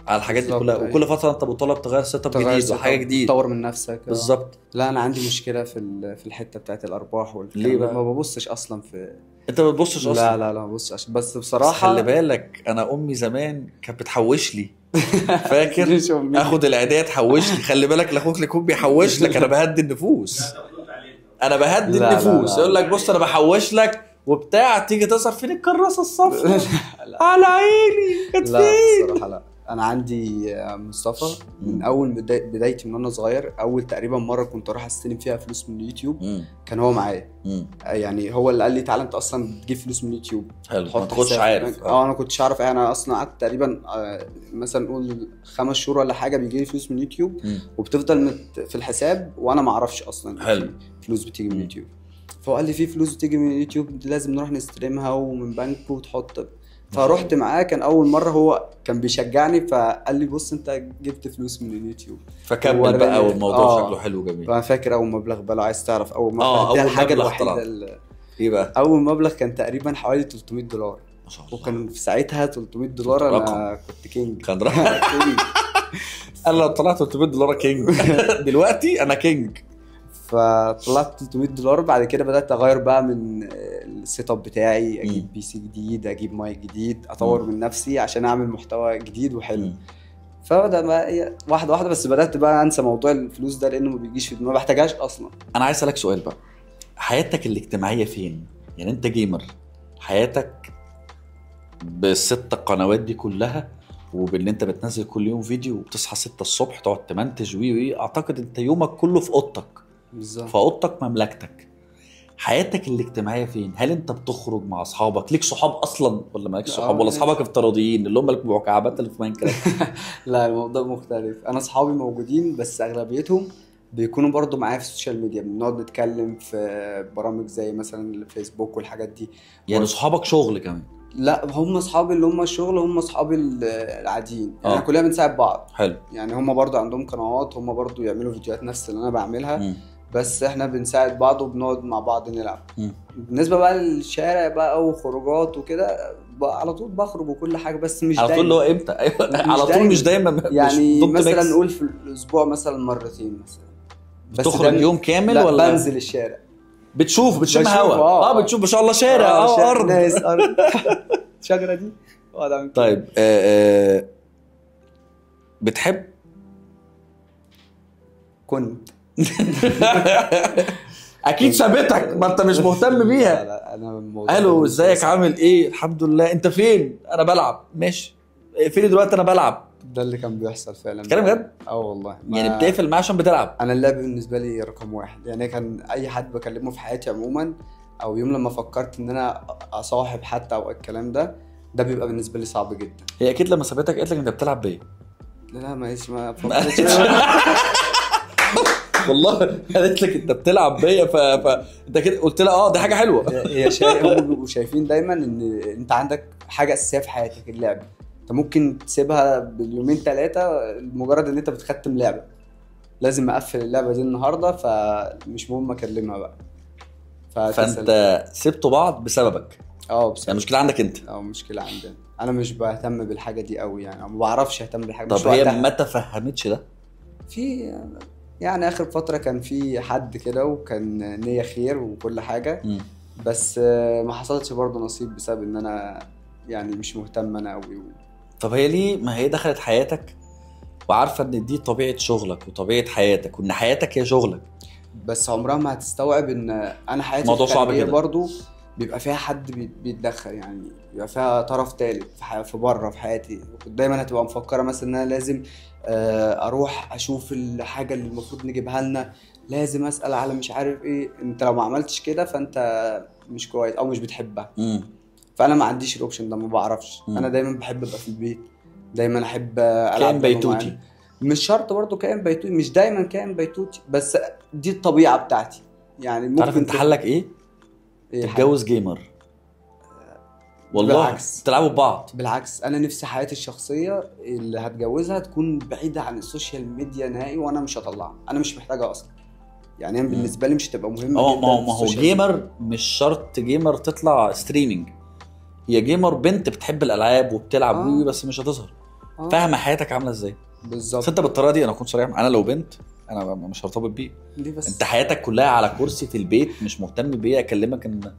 على الحاجات دي كلها. وكل فتره انت بتطلب تغير سيت اب جديد وحاجه جديده تطور من نفسك. بالظبط. لا انا عندي مشكله في الحته بتاعت الارباح ليه بقى؟ ما ببصش اصلا في. انت ما بتبصش اصلا؟ لا ما ببصش بس بصراحه. خلي بالك انا امي زمان كانت بتحوش لي فاكر اخد العيديه تحوش لي. خلي بالك لاخوك اللي يكون بيحوش لك. انا بهدي النفوس. انا بهدي النفوس. يقول لك بص انا بحوش لك وبتاع تيجي تصرف فين الكراسه الصفراء على عيني كانت فين. لا بصراحه لا انا عندي مصطفى من اول بدايتي من وانا صغير. اول تقريبا مره كنت اروح استلم فيها فلوس من اليوتيوب كان هو معايا. يعني هو اللي قال لي تعالى انت اصلا بتجيب فلوس من اليوتيوب. حلو، ما كنتش عارف. انا كنتش عارف. انا اصلا قعدت تقريبا مثلا نقول 5 شهور ولا حاجه بيجي لي فلوس من اليوتيوب وبتفضل في الحساب وانا ما اعرفش اصلا. حلو. فلوس بتيجي من اليوتيوب. فهو قال لي في فلوس بتيجي من اليوتيوب لازم نروح نستلمها ومن بنك وتحط. فروحت معاه. كان اول مره هو كان بيشجعني فقال لي بص انت جبت فلوس من اليوتيوب فكمل بقى والموضوع شكله حلو جميل. فانا فاكر اول مبلغ بقى لو عايز تعرف اول مبلغ. دي الحاجه الوحيده ايه بقى؟ اول مبلغ كان تقريبا حوالي $300 ما شاء الله. وكان في ساعتها $300 انا كنت كينج. كان كينج. انا لو طلعت $300 كينج دلوقتي انا كينج. فطلعت $300. بعد كده بدات اغير بقى من السيت اب بتاعي، اجيب بي سي جديد، اجيب مايك جديد، اطور من نفسي عشان اعمل محتوى جديد وحلو. فبدا بقى واحده واحده. بس بدات بقى انسى موضوع الفلوس ده لانه ما بيجيش في دماغي، ما بحتاجهاش اصلا. انا عايز اسالك سؤال بقى، حياتك الاجتماعيه فين؟ يعني انت جيمر، حياتك بالست قنوات دي كلها وبان انت بتنزل كل يوم فيديو وبتصحى 6 الصبح تقعد تمنتج وي اعتقد انت يومك كله في اوضتك. بالظبط. فاوضتك مملكتك. حياتك الاجتماعيه فين؟ هل انت بتخرج مع اصحابك؟ ليك صحاب اصلا ولا مالكش صحاب؟ ولا اصحابك افتراضيين اللي هم المكعبات اللي في ماينكرافت؟ لا الموضوع مختلف. انا اصحابي موجودين بس اغلبيتهم بيكونوا برضو معايا في السوشيال ميديا. بنقعد نتكلم في برامج زي مثلا الفيسبوك والحاجات دي. يعني صحابك شغل كمان؟ لا هم اصحابي اللي هم الشغل هم اصحابي العاديين. يعني كلنا بنساعد بعض. حلو. يعني هم برضو عندهم قنوات، هم برضو يعملوا فيديوهات نفس اللي انا بعملها. بس احنا بنساعد بعض وبنقعد مع بعض نلعب. بالنسبه بقى للشارع بقى وخروجات وكده على طول بخرج وكل حاجه بس مش على دايما. طول اللي هو امتى؟ ايوه على طول مش دايما. يعني مثلا نقول في الاسبوع مثلا مرتين مثلا. بتخرج يوم كامل لا ولا بنزل الشارع؟ بتشم هوا؟ بتشوف ما شاء الله شارع ارض ناس ارض شجره دي. طيب بتحب كنت اكيد سابتك ما انت مش مهتم بيها. لا انا الو ازيك عامل ايه؟ الحمد لله. انت فين؟ انا بلعب. ماشي فين دلوقتي؟ انا بلعب. ده اللي كان بيحصل فعلا. كلام بجد؟ والله. يعني بتقفل معاه عشان بتلعب؟ انا اللعب بالنسبه لي رقم 1. يعني كان اي حد بكلمه في حياتي عموما او يوم لما فكرت ان انا اصاحب حتى او الكلام ده بيبقى بالنسبه لي صعب جدا. هي اكيد لما سابتك قالت لك انت بتلعب بيا؟ لا ما فكرتش. والله قالت لك انت بتلعب بيا انت كده قلت لها دي حاجه حلوه. هي هم بيبقوا شايفين دايما ان انت عندك حاجه اساسيه في حياتك اللعب. انت ممكن تسيبها باليومين 3 لمجرد ان انت بتختم لعبه. لازم اقفل اللعبه دي النهارده فمش مهم اكلمها بقى. فانت سبتوا بعض بسببك؟ بسبب. يعني مشكله عندك انت؟ مشكله عندنا. انا مش بهتم بالحاجه دي قوي. يعني ما بعرفش اهتم بالحاجه. طب هي ما تفهمتش ده؟ في يعني اخر فتره كان في حد كده وكان نيه خير وكل حاجه. بس ما حصلش برضه نصيب بسبب ان انا يعني مش مهتم انا قوي. طب هي ليه؟ ما هي دخلت حياتك وعارفه ان دي طبيعه شغلك وطبيعه حياتك وان حياتك هي شغلك. بس عمرها ما هتستوعب ان انا حياتي موضوع صعب كده برضه بيبقى فيها حد بيتدخل. يعني بيبقى فيها طرف ثالث في بره في حياتي. دايما هتبقى مفكره مثلا ان انا لازم اروح اشوف الحاجه اللي المفروض نجيبها لنا، لازم اسال على مش عارف ايه. انت لو ما عملتش كده فانت مش كويس او مش بتحبها. فانا ما عنديش الاوبشن ده، ما بعرفش. انا دايما بحب ابقى في البيت، دايما احب العب كائن بيتوتي. مش شرط برضو كائن بيتوتي، مش دايما كائن بيتوتي، بس دي الطبيعه بتاعتي. يعني ممكن تعرف انت حلك ايه؟ تتجوز جيمر. والله بالعكس. تلعبوا ببعض. بالعكس انا نفسي حياتي الشخصيه اللي هتجوزها تكون بعيده عن السوشيال ميديا نهائي، وانا مش هطلعها. انا مش محتاجها اصلا. يعني انا بالنسبه لي مش هتبقى مهمه جدا. ما هو جيمر مش شرط جيمر تطلع ستريمينج. هي جيمر بنت بتحب الالعاب وبتلعب بس مش هتظهر. فاهمه حياتك عامله ازاي بالظبط. انت بالطريقه دي. انا كنت صريح، انا لو بنت انا مش هرتبط بيه. انت حياتك كلها على كرسي في البيت مش مهتم بيا اكلمك ان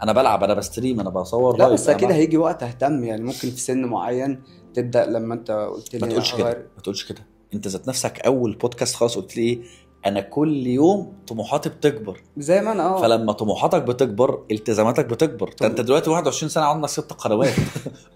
انا بلعب، انا بستريم، انا بصور. لا بس اكيد هيجي وقت اهتم. يعني ممكن في سن معين تبدا. لما انت قلت لي ما تقولش كده، ما تقولش كده. انت ذات نفسك اول بودكاست خلاص قلت لي ايه؟ انا كل يوم طموحاتي بتكبر. زي ما انا فلما طموحاتك بتكبر التزاماتك بتكبر. ده انت دلوقتي 21 سنه عندك 6 قنوات.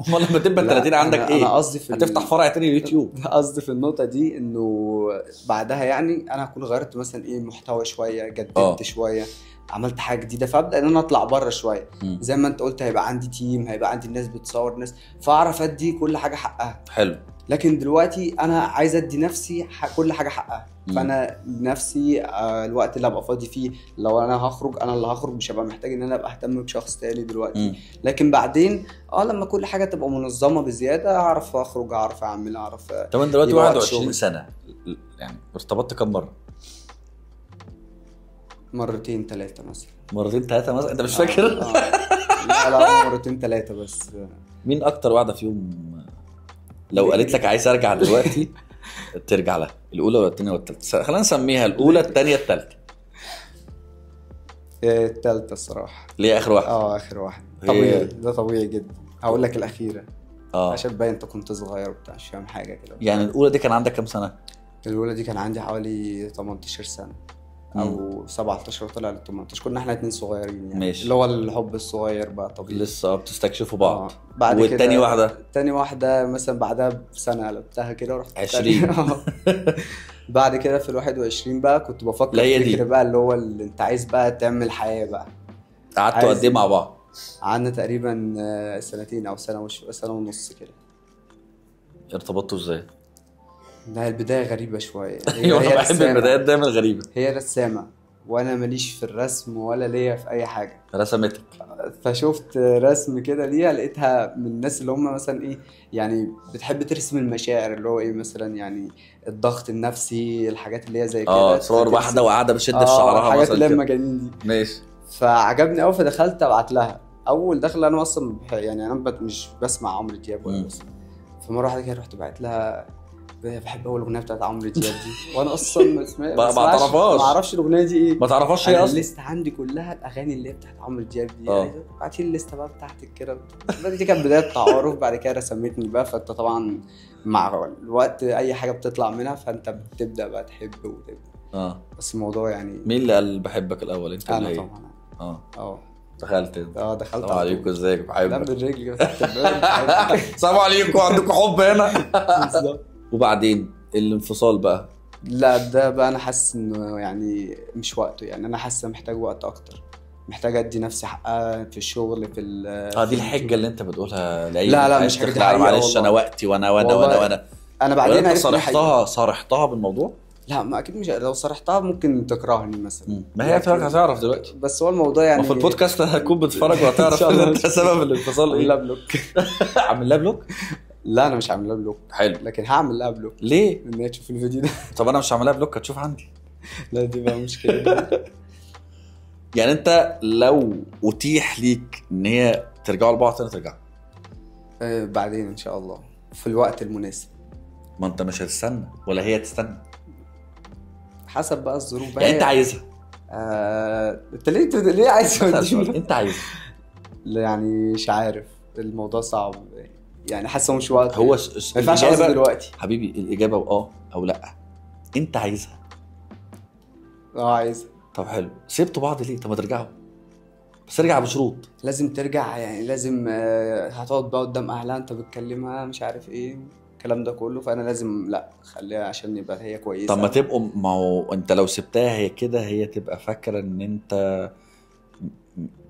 امال لما تبقى لا، 30 عندك انا ايه؟ قصدي في هتفتح فرع تاني يوتيوب. قصدي في النقطه دي انه بعدها يعني انا هكون غيرت مثلا ايه محتوى شويه، جددت شويه، عملت حاجه جديده، فابدا ان انا اطلع بره شويه. زي ما انت قلت هيبقى عندي تيم، هيبقى عندي الناس بتصور ناس، فاعرف ادي كل حاجه حقها. حلو. لكن دلوقتي انا عايز ادي نفسي كل حاجه حقها. فانا نفسي الوقت اللي ابقى فاضي فيه لو انا هخرج، انا اللي هخرج، مش هبقى محتاج ان انا ابقى اهتم بشخص تاني دلوقتي. لكن بعدين لما كل حاجه تبقى منظمه بزياده اعرف اخرج، اعرف اعمل، اعرف. طب انت دلوقتي 21 سنه، يعني ارتبطت كم مره؟ مرتين 3 مثلا. مرتين 3 مثلا؟ انت مش فاكر؟ لا مرتين 3 بس. مين اكتر واحده فيهم لو قالت لك عايز ارجع دلوقتي ترجع لها؟ الاولى ولا الثانيه ولا الثالثه؟ خلينا نسميها الاولى، الثانيه، الثالثه. الثالثه الصراحه. ليه اخر واحده؟ اخر واحده. طبيعي، ده طبيعي جدا. هقول لك الاخيره عشان باين انت كنت صغير وبتاع مش فاهم حاجه كده. يعني الاولى دي كان عندك كام سنه؟ الاولى دي كان عندي حوالي 18 سنه او 17، طلع ل 18. كنا احنا 2 صغيرين يعني. ماشي. اللي هو الحب الصغير بقى طبيعي، لسه بتستكشفوا بعض. بعد والتاني واحده؟ تاني واحده مثلا بعدها بسنه قلبتها كده ورحت 20. بعد كده في 21 بقى كنت بفكر في فكره بقى اللي هو اللي انت عايز بقى تعمل حياه بقى. قعدتوا قد ايه مع بعض؟ قعدنا تقريبا 2 سنين او سنه ونص كده. ارتبطتوا ازاي؟ ده البدايه غريبه شويه. ايوه انا بحب البدايات دايما غريبه. هي رسامه وانا ماليش في الرسم ولا ليا في اي حاجه. رسمتك؟ فشفت رسم كده ليها، لقيتها من الناس اللي هم مثلا ايه يعني بتحب ترسم المشاعر، اللي هو ايه مثلا يعني الضغط النفسي، الحاجات اللي هي زي كده. صور واحده وقاعده بتشد في شعرها مثلا، الحاجات اللي هي المجانين دي. ماشي. فعجبني قوي فدخلت ابعت لها. اول دخله انا اصلا يعني انا مش بسمع عمرو دياب ولا بس. فمره واحده كده رحت بعت لها بحب اول اغنيه بتاعت عمرو دياب دي، وانا اصلا ما تعرفهاش، ما اعرفش الاغنيه دي ايه، ما تعرفهاش هي اصلا. الليست عندي كلها الاغاني اللي هي بتاعت عمرو دياب دي. بعتي لي الليسته بقى بتاعتك كده. دي كانت بدايه تعارف. بعد كده رسمتني بقى. فانت طبعا مع الوقت اي حاجه بتطلع منها فانت بتبدا بقى تحب وتبدا. بس الموضوع يعني مين اللي قال بحبك الاول؟ انت انا ولا هي؟ طبعا. دخلت انت؟ دخلت. السلام عليكم، ازيك؟ بحبك. لا بالرجل كده تحت الباب. السلام عليكم، عندكم حب هنا؟ بالظبط. وبعدين الانفصال بقى؟ لا ده بقى انا حاسس انه يعني مش وقته. يعني انا حاسس محتاج وقت اكتر، محتاج ادي نفسي حقها في الشغل في دي الحجه اللي انت بتقولها لعيب. لا مش حاجه حقيقيه. معلش انا وقتي وانا انا بعدين صرحتها بالموضوع. لا ما اكيد مش، لو صرحتها ممكن تكرهني مثلا. ما هي هتعرف دلوقتي. بس هو الموضوع يعني في البودكاست هتكون بتتفرج وهتعرف انت سبب الانفصال ايه. لا بلوك. عامل لها بلوك؟ لا انا مش عامل لها بلوك. حلو. لكن هعمل لها بلوك. ليه؟ ان هي تشوف الفيديو ده. طب انا مش هعمل لها بلوك، هتشوف عندي. لا دي بقى مشكله. يعني انت لو اتيح ليك ان هي ترجعوا لبعض تاني ترجعوا؟ بعدين ان شاء الله في الوقت المناسب. ما انت مش هتستنى ولا هي تستنى؟ حسب بقى الظروف بقى. يعني انت عايزها؟ انت ليه عايزها؟ انت عايزها؟ لا يعني مش عارف، الموضوع صعب يعني. حاسه مش وقت. هو ما ينفعش عايزها دلوقتي حبيبي. الاجابه او لا. انت عايزها؟ عايزها. طب حلو. سيبتوا بعض ليه؟ طب ما ترجعوا، بس ارجع بشروط. لازم ترجع يعني. لازم هتقعد بقى قدام اهلها انت بتكلمها مش عارف ايه الكلام ده كله. فانا لازم لا خليها عشان يبقى هي كويسه. طب ما تبقوا، ما هو انت لو سبتها هي كده هي تبقى فاكره ان انت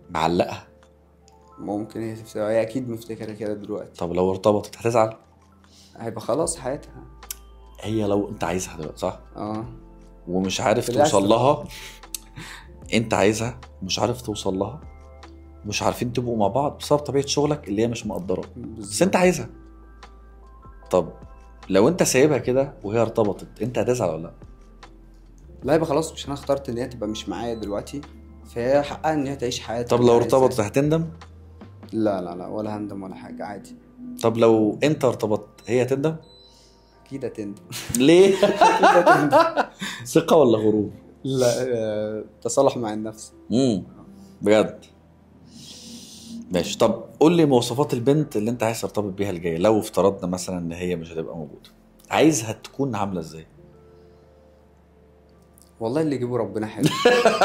معلقها. ممكن هي تفتكر، هي اكيد مفتكره كده دلوقتي. طب لو ارتبطت هتزعل؟ هيبقى خلاص حياتها. هي لو انت عايزها دلوقتي صح؟ ومش عارف بالأسف. توصل لها. انت عايزها مش عارف توصل لها، مش عارفين تبقوا مع بعض بسبب طبيعه شغلك اللي هي مش مقدره، بس انت عايزها. طب لو انت سايبها كده وهي ارتبطت انت هتزعل ولا لا؟ لا يبقى خلاص. مش انا اخترت ان هي تبقى مش معايا دلوقتي، فهي حقها ان هي تعيش حياتها. طب لو ارتبطت هتندم؟ لا ولا هندم ولا حاجه، عادي. طب لو انت ارتبطت هي هتندم؟ اكيد هتندم. ليه؟ ثقه ولا غرور؟ لا تصالح مع النفس. بجد؟ ماشي. طب قول لي مواصفات البنت اللي انت عايز ترتبط بيها الجايه، لو افترضنا مثلا ان هي مش هتبقى موجوده، عايزها تكون عامله ازاي؟ والله اللي يجيبه ربنا حلو.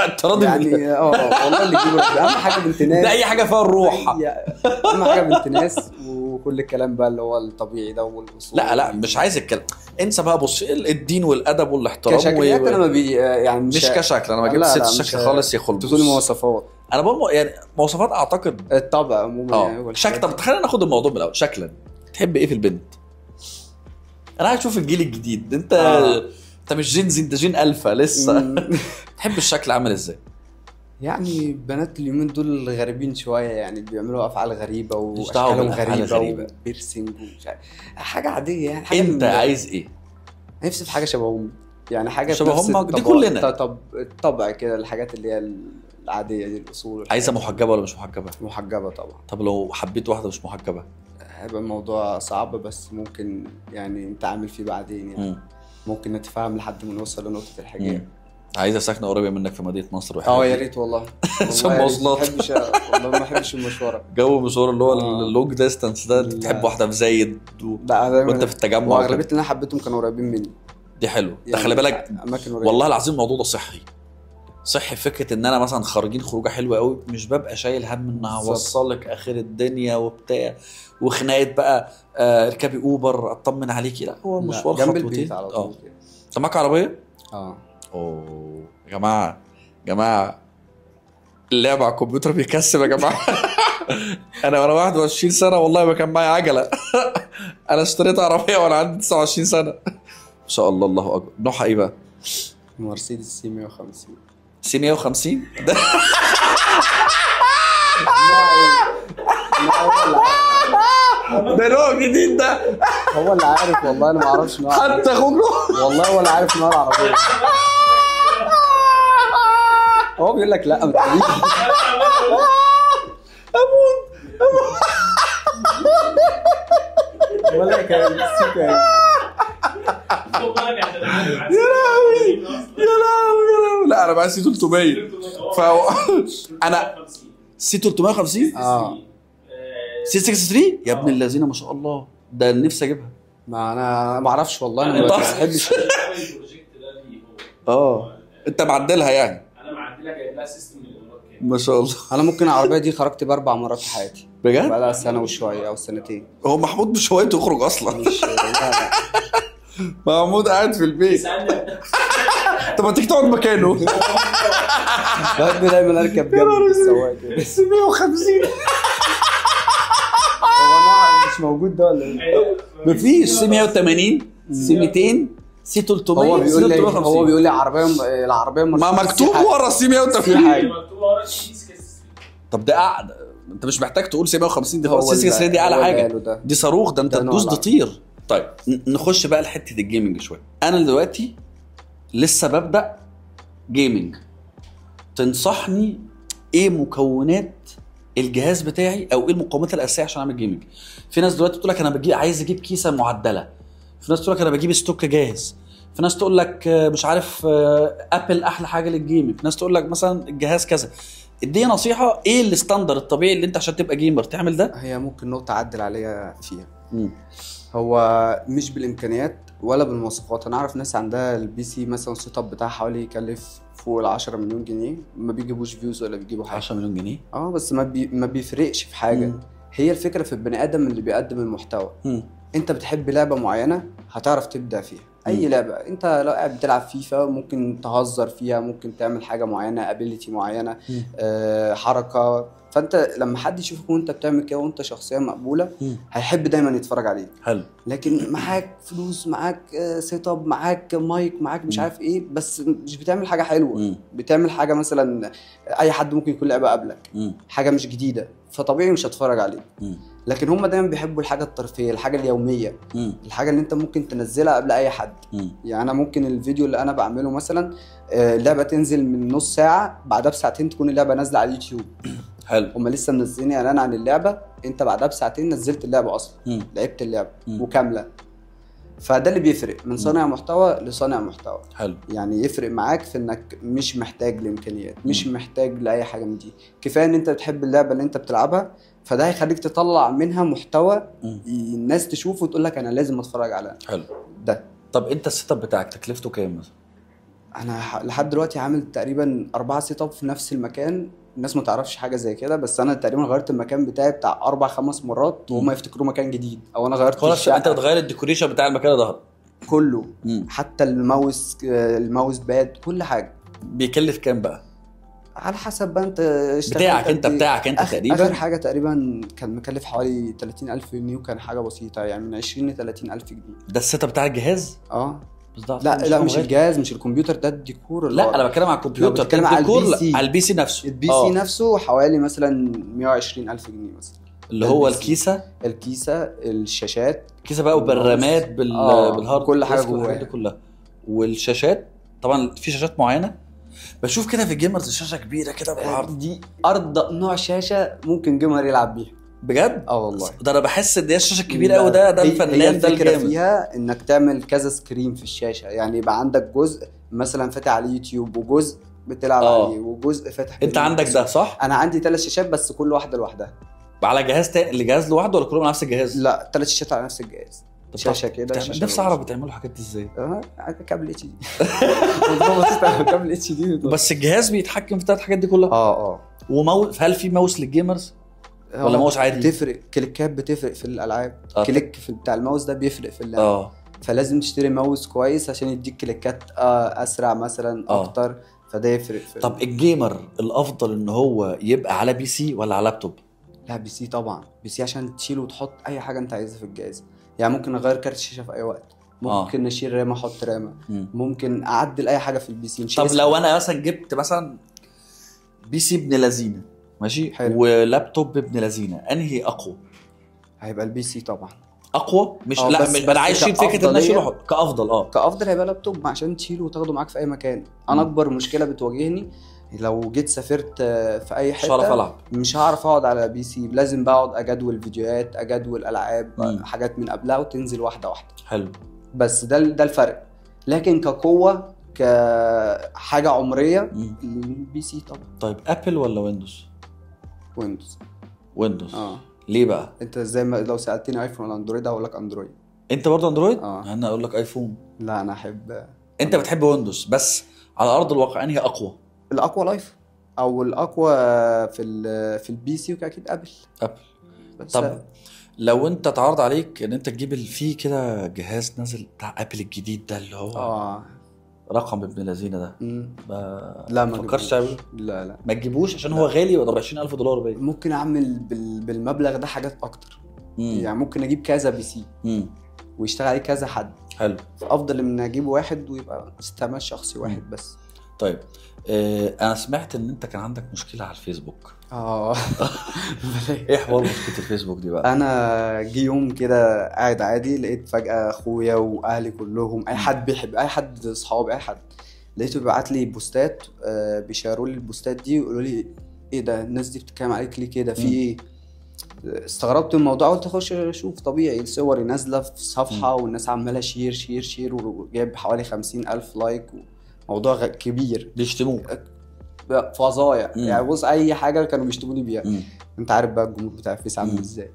انت راضي بال- يعني والله اللي يجيبه ربنا، اهم حاجه بنت ناس. ده اي حاجه فيها الروح. اهم حاجه بنت ناس، وكل الكلام بقى اللي هو الطبيعي ده والاصول. لا مش عايز الكلام، انسى بقى. بص، الدين والادب والاحترام كشكليات انا ما بي يعني مش كشكل، انا ما جبت ست الشكل خالص يا خلد. تقولي مواصفات، انا بقول يعني مواصفات اعتقد. الطبع عموما يعني شكل. طب خلينا ناخد الموضوع من الاول. شكلا تحب ايه في البنت؟ انا عايز اشوف الجيل الجديد. انت انت مش جين زي، انت جين الفا لسه. تحب الشكل عامل ازاي؟ يعني بنات اليومين دول غريبين شويه، يعني بيعملوا افعال غريبه مش دعوة واشكالهم بالأفعال غريبه وبيرسينج ومش عارف، حاجه عاديه يعني. حاجه انت عايز ايه؟ نفسي في حاجه شبههم، يعني حاجه شبههم دي كلنا. طب الطبع كده، الحاجات اللي هي العاديه دي، الاصول. عايزه محجبه ولا مش محجبه؟ محجبه طبعا. طب لو حبيت واحده مش محجبه؟ هيبقى الموضوع صعب، بس ممكن يعني نتعامل فيه بعدين يعني. ممكن نتفاهم لحد ما نوصل لنقطه الحجاب. عايزه ساكنه قريبه منك في مدينه نصر يا ريت والله. عشان مواصلات. والله ما بحبش المشوار. جو مشوار اللي هو اللونج ديستانس ده. تحب واحده في زايد وانت في التجمع. واغلبيه اللي انا حبيتهم كانوا قريبين مني. دي حلو. ده يعني خلي بالك اماكن قريبه. والله العظيم الموضوع ده صحي. فكره ان انا مثلا خارجين خروجه حلوه قوي، مش ببقى شايل هم ان هوصلك اخر الدنيا وبتاع وخناقه بقى. اركبي اوبر اطمن عليكي. لا، هو مشوار جنب خطوتين البيت على طول. انت معاك عربيه؟ اوه يا جماعه اللعب على الكمبيوتر بيكسب يا جماعه. انا وانا 21 سنه والله ما كان معايا عجله. انا اشتريت عربيه وانا عندي 29 سنه. ما شاء الله، الله اكبر. نوعها ايه بقى؟ مرسيدس سي 150. سي 150 ده. ده نوع جديد ده. هو اللي عارف والله، انا ما اعرفش نوع. حتى اخوك والله هو اللي عارف نوع العربيه. هو بيقول لك لا ما تقوليش. ولا كان سكه. يا لهوي. لا انا معايا سي 300. انا سي 350. سي 63 يا ابن الذين ما شاء الله. ده نفسي اجيبها. ما انا ما اعرفش والله، انا ما بحبش. انت معدلها يعني؟ انا معدلها، جايب لها سيستم من الامارات كده ما شاء الله. انا ممكن العربيه دي خرجت ب4 مرات في حياتي بجد؟ بقى سنه وشويه او سنتين. هو محمود مش هوايته يخرج اصلا. مش لا. محمود قاعد في البيت. طب ما تيجي تقعد مكانه. بحب دايما اركب جنب السواق كده. بس 150. هو نوع مش موجود ده ولا ايه؟ مفيش. سي 180 سي 200 سي 300. هو بيقول لي العربيه ما مكتوب ورا سي 180. مكتوب ورا سي 63. طب ده قاعد، انت مش محتاج تقول سي 150. دي خلاص. سي 63 دي اعلى حاجه. دي صاروخ. ده انت تدوس تطير. طيب نخش بقى لحته الجيمنج شويه. انا دلوقتي لسه ببدا جيمنج. تنصحني ايه مكونات الجهاز بتاعي، او ايه المقومات الاساسيه عشان اعمل جيمنج؟ في ناس دلوقتي بتقول لك انا عايز اجيب كيسه معدله. في ناس تقول لك انا بجيب ستوك جاهز. في ناس تقول لك مش عارف ابل احلى حاجه للجيمنج. في ناس تقول لك مثلا الجهاز كذا. اديني نصيحه ايه الستاندر الطبيعي اللي انت عشان تبقى جيمر تعمل ده؟ هي ممكن نقطه اعدل عليها فيها. هو مش بالامكانيات ولا بالمواصفات. انا اعرف ناس عندها البي سي مثلا السيت اب بتاعها حوالي يكلف فوق ال 10 مليون جنيه، ما بيجيبوش فيوز ولا بيجيبوا حاجه. 10 مليون جنيه؟ بس ما بيفرقش في حاجه. هي الفكره في البني ادم اللي بيقدم المحتوى. انت بتحب لعبه معينه هتعرف تبدع فيها. اي لعبه انت لو قاعد بتلعب فيفا ممكن تهزر فيها، ممكن تعمل حاجه معينه، ابيليتي معينه، حركه. فانت لما حد يشوفك وانت بتعمل كده وانت شخصيه مقبوله هيحب دايما يتفرج عليك. حلو. لكن معاك فلوس، معاك سيت اب، معاك مايك، معاك مش عارف ايه، بس مش بتعمل حاجه حلوه. بتعمل حاجه مثلا اي حد ممكن يكون لعبه قبلك، حاجه مش جديده، فطبيعي مش هتفرج عليك. لكن هم دايما بيحبوا الحاجه الترفيهيه، الحاجه اليوميه، الحاجه اللي انت ممكن تنزلها قبل اي حد. يعني انا ممكن الفيديو اللي انا بعمله مثلا اللعبه تنزل من نص ساعه، بعدها بساعتين تكون اللعبه نازله على اليوتيوب. حلو. هم لسه منزلين اعلان عن اللعبه، انت بعدها بساعتين نزلت اللعبه اصلا. لعبت اللعبه وكامله. فده اللي بيفرق من صانع محتوى لصانع محتوى. حلو. يعني يفرق معاك في انك مش محتاج لامكانيات، مش محتاج لاي حاجه من دي. كفايه ان انت بتحب اللعبه اللي انت بتلعبها، فده هيخليك تطلع منها محتوى الناس تشوفه وتقول لك انا لازم اتفرج على. حلو. ده. طب انت السيت اب بتاعك تكلفته كام مثلا؟ انا لحد دلوقتي عامل تقريبا 4 سيت اب في نفس المكان. الناس ما تعرفش حاجه زي كده، بس انا تقريبا غيرت المكان بتاعي بتاع 4-5 مرات وهم يفتكروا مكان جديد، او انا غيرت خلاص الشقة انت بتغير الديكوريشن بتاع المكان ده كله. مم. حتى الماوس باد كل حاجه. بيكلف كام بقى؟ على حسب بقى انت بتاعك انت تقريبا اخر حاجه تقريبا كان مكلف حوالي 30,000 جنيه، وكان حاجه بسيطه يعني من 20 ل 30,000 جنيه. ده السيت اب بتاع الجهاز؟ بس لا مش الجهاز، مش الكمبيوتر، ده الديكور. لا انا بتكلم على الكمبيوتر، بتكلم على البي سي. على البي سي نفسه. البي سي نفسه حوالي مثلا 120,000 جنيه مثلا، اللي هو الكيسه، الشاشات، الكيسه بقى وبالرامات بالهارد، كل حاجه جواها دي كلها. والشاشات طبعا في شاشات معينه بشوف كده في الجيمرز الشاشه كبيره كده بالعرض، دي ارضى نوع شاشه ممكن جيمر يلعب بيها بجد. والله ده انا بحس ان هي الشاشه الكبيره قوي، ده الفنان، ده الفكره الجامد فيها انك تعمل كذا سكرين في الشاشه، يعني يبقى عندك جزء مثلا فاتح على اليوتيوب، وجزء بتلعب عليه، وجزء فاتح. انت عندك ده صح؟ انا عندي 3 شاشات بس كل واحده لوحدها. على جهاز لجهاز لوحده ولا كلهم على نفس الجهاز؟ لا 3 شاشات على نفس الجهاز، شاشه كده شاشه. نفسي اعرف بتعملوا الحاجات دي ازاي. كابل اتش دي كابل اتش دي بس الجهاز بيتحكم في الحاجات دي كلها. وماوس، هل في ماوس للجيمرز ولا ماوس عادي؟ بتفرق، كليكات بتفرق في الالعاب. كليك في بتاع الماوس ده بيفرق في اللعب. فلازم تشتري ماوس كويس عشان يديك كليكات اسرع مثلا اكتر، فده يفرق في. طب الجيمر الافضل ان هو يبقى على بي سي ولا على لابتوب؟ لا بي سي طبعا، بي سي عشان تشيل وتحط اي حاجه انت عايزها في الجهاز. يعني ممكن اغير كارت الشاشه في اي وقت، ممكن اشيل رامه احط رامه، ممكن اعدل اي حاجه في البي سي. طب لو انا مثلا جبت مثلا بي سي ابن لذينه ماشي حلو، ولابتوب ابن لذينه، انهي اقوى؟ هيبقى البي سي طبعا اقوى. مش لا بس انا عايز اشيل فكره ان اشيله كافضل. كافضل هيبقى لابتوب عشان تشيله وتاخده معاك في اي مكان. انا اكبر مشكله بتواجهني لو جيت سافرت في اي حته مش هعرف اقعد على بي سي، لازم بقعد اجدول فيديوهات، اجدول العاب، حاجات من قبلها وتنزل واحده واحده. حلو. بس ده الفرق. لكن كقوه كحاجه عمريه البي سي طبعا. طيب ابل ولا ويندوز؟ ويندوز. ليه بقى؟ انت ازاي لو سالتني ايفون ولا اندرويد هقول لك اندرويد. انت برضه اندرويد؟ انا اقول لك ايفون. لا انا احب. انت بتحب ويندوز، بس على ارض الواقع انهي اقوى؟ الاقوى الايفون، او الاقوى في البي سي اكيد ابل. طب لو انت اتعرض عليك ان انت تجيب فيه كده جهاز نازل بتاع ابل الجديد ده اللي هو رقم ابن لذينه ده، لا ما تفكرش تعمله؟ لا ما تجيبوش عشان هو غالي ولا $20,000 باين. ممكن اعمل بالمبلغ ده حاجات اكتر. يعني ممكن اجيب كذا بي سي ويشتغل عليه كذا حد. حلو. افضل من اجيب واحد ويبقى استعمال شخصي واحد بس. طيب انا سمعت ان انت كان عندك مشكله على الفيسبوك. ايه حوار مشكله الفيسبوك دي بقى؟ انا جه يوم كده قاعد عادي، لقيت فجاه اخويا واهلي كلهم، اي حد بيحب، اي حد اصحابي، اي حد لقيته بيبعت لي بوستات، بيشيروا لي البوستات دي ويقولوا لي ايه ده الناس دي بتتكلم عليك ليه كده، في ايه؟ استغربت الموضوع، قلت اخش اشوف. طبيعي صوري نازله في صفحه والناس عماله شير شير شير، وجايب حوالي 50,000 لايك، موضوع كبير. بيشتموك فظايع يعني. بص اي حاجه كانوا بيشتموني بيها. انت عارف بقى الجمهور بتاع الفيس عامل ازاي.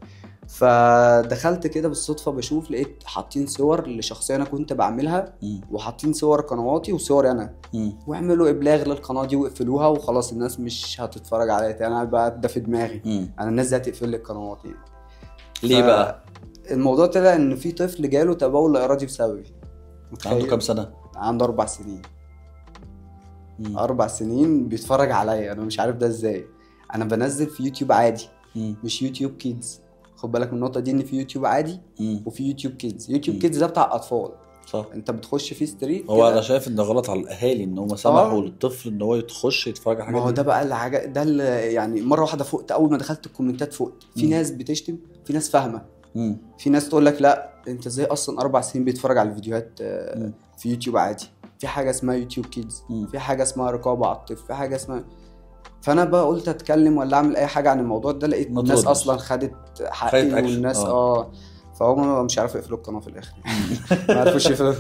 فدخلت كده بالصدفه بشوف، لقيت حاطين صور لشخصيه انا كنت بعملها، وحاطين صور قنواتي وصوري انا، واعملوا ابلاغ للقناه دي واقفلوها وخلاص، الناس مش هتتفرج عليا تاني. انا بقى ده في دماغي انا الناس دي هتقفل لي القنوات يعني. ليه بقى؟ الموضوع طلع ان في طفل جاله تبول لا ارادي بسببي. عنده كام سنه؟ عنده 4 سنين. 4 سنين بيتفرج عليا، انا مش عارف ده ازاي. انا بنزل في يوتيوب عادي، مش يوتيوب كيدز. خد بالك من النقطه دي، ان في يوتيوب عادي وفي يوتيوب كيدز. يوتيوب كيدز ده بتاع اطفال صح. انت بتخش فيه ستريت. هو انا شايف ان ده غلط على الاهالي ان هم سمحوا للطفل ان هو يخش يتفرج على حاجه. ما هو ده بقى الحاجه ده يعني مره واحده فوقت، اول ما دخلت الكومنتات فوقت، في ناس بتشتم، في ناس فاهمه، في ناس تقول لك لا انت ازاي اصلا 4 سنين بيتفرج على الفيديوهات في يوتيوب عادي. في حاجه اسمها يوتيوب كيدز، في حاجه اسمها رقابه على الطفل، في حاجه اسمها. فانا بقى قلت اتكلم ولا اعمل اي حاجه عن الموضوع ده، لقيت الناس اصلا خدت حقي والناس فهم مش عارفوا يقفلوا القناه في الاخر. ما عرفوش يقفلوا